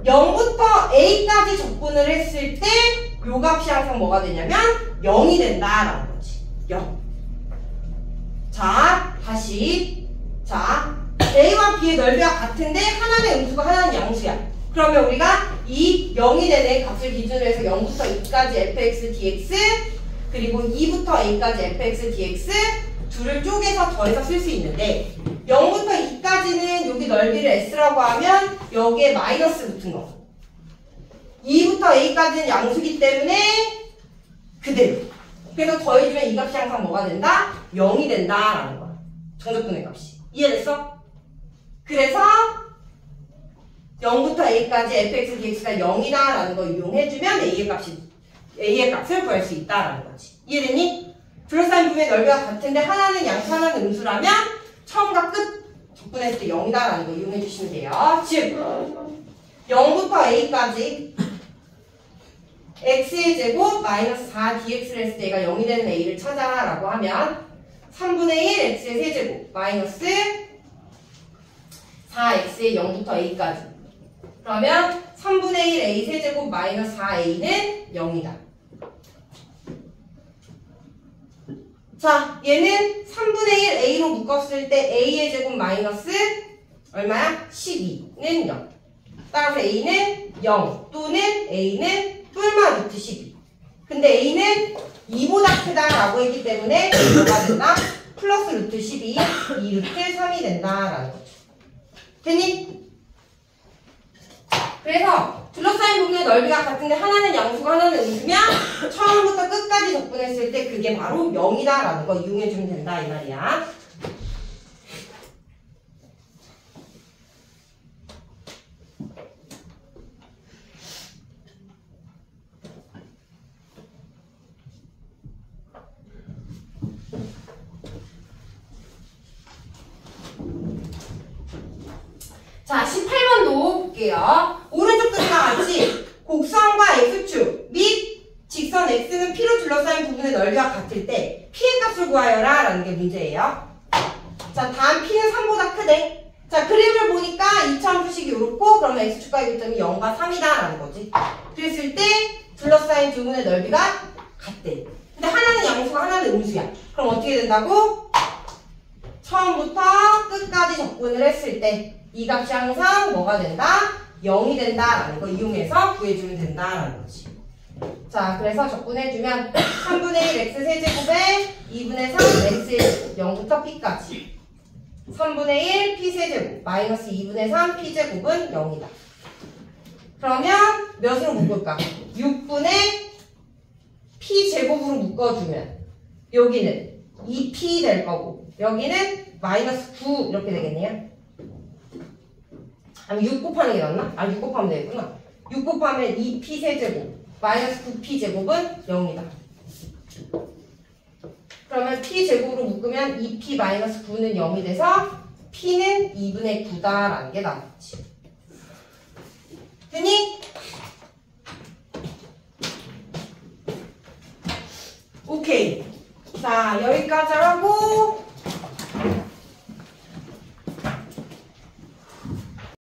0부터 a까지 적분을 했을 때 요 값이 항상 뭐가 되냐면 0이 된다라는 거지. 0. 자, 다시. 자, a와 b의 넓이가 같은데 하나는 음수고 하나는 양수야. 그러면 우리가 이 0이 되는 값을 기준으로 해서 0부터 2까지 fx dx 그리고 2부터 a까지 fx dx 둘을 쪼개서 더해서 쓸 수 있는데 0부터 2까지는 여기 넓이를 s라고 하면 여기에 마이너스 붙은 거. 2부터 a까지는 양수기 때문에 그대로. 그래서 더해주면 이 값이 항상 뭐가 된다? 0이 된다라는 거야. 정적분의 값이. 이해됐어? 그래서 0부터 a까지 fx dx가 0이다라는 거 이용해주면 a의 값을 구할 수 있다라는 거지. 이해됐니? 둘러싸인 부분의 넓이가 같은데 하나는 양수 하나는 음수라면 처음과 끝 적분했을 때 0이다라는 거 이용해주시면 돼요. 즉 0부터 a까지 x의 제곱 마이너스 4dx를 했을 때 얘가 0이 되는 a를 찾아라라고 하면 3분의 1 x의 세제곱 마이너스 4x의 0부터 a까지 그러면 3분의 1 a 세제곱 마이너스 4a는 0이다. 자, 얘는 3분의 1 a로 묶었을 때 a의 제곱 마이너스 얼마야? 12는 0. 따라서 a는 0 또는 a는 뿔마 루트 12. 근데 a는 2보다 크다라고 했기 때문에 뭐가 된다? 플러스 루트 12, 2 루트 3이 된다라는 거죠. 됐니? 그래서 둘러싸인 부분의 넓이가 같은데 하나는 양수고 하나는 음수면 처음부터 끝까지 적분했을 때 그게 바로 0이다라는 거 이용해주면 된다 이 말이야. 자, 18번도 볼게요. 오른쪽 그림과 같이 곡선과 x축 및 직선 x는 p로 둘러싸인 부분의 넓이가 같을 때 p의 값을 구하여라 라는 게 문제예요. 자, 단 p는 3보다 크대. 자, 그림을 보니까 2차함수식이 이렇고 그러면 x축과 y점이 0과 3이다 라는 거지. 그랬을 때 둘러싸인 두 분의 넓이가 같대. 근데 하나는 양수고 하나는 음수야. 그럼 어떻게 된다고? 처음부터 끝까지 적분을 했을 때 이 값이 항상 뭐가 된다? 0이 된다라는 거 이용해서 구해주면 된다라는 거지. 자, 그래서 적분해주면 3분의 1 x 세제곱에 2분의 3 x 제곱 0부터 p까지 3분의 1 p 세제곱 마이너스 2분의 3 p 제곱은 0이다. 그러면 몇으로 묶을까? 6분의 p 제곱으로 묶어주면 여기는 2p 될 거고 여기는 마이너스 9 이렇게 되겠네요. 아니 6 곱하는 게 낫나? 아 6 곱하면 되겠구나. 6 곱하면 2p 세제곱 마이너스 9p 제곱은 0이다. 그러면 p 제곱으로 묶으면 2p 마이너스 9는 0이 돼서 p는 2분의 9다라는 게 나왔지. 됐니? 오케이. 자, 여기까지 하고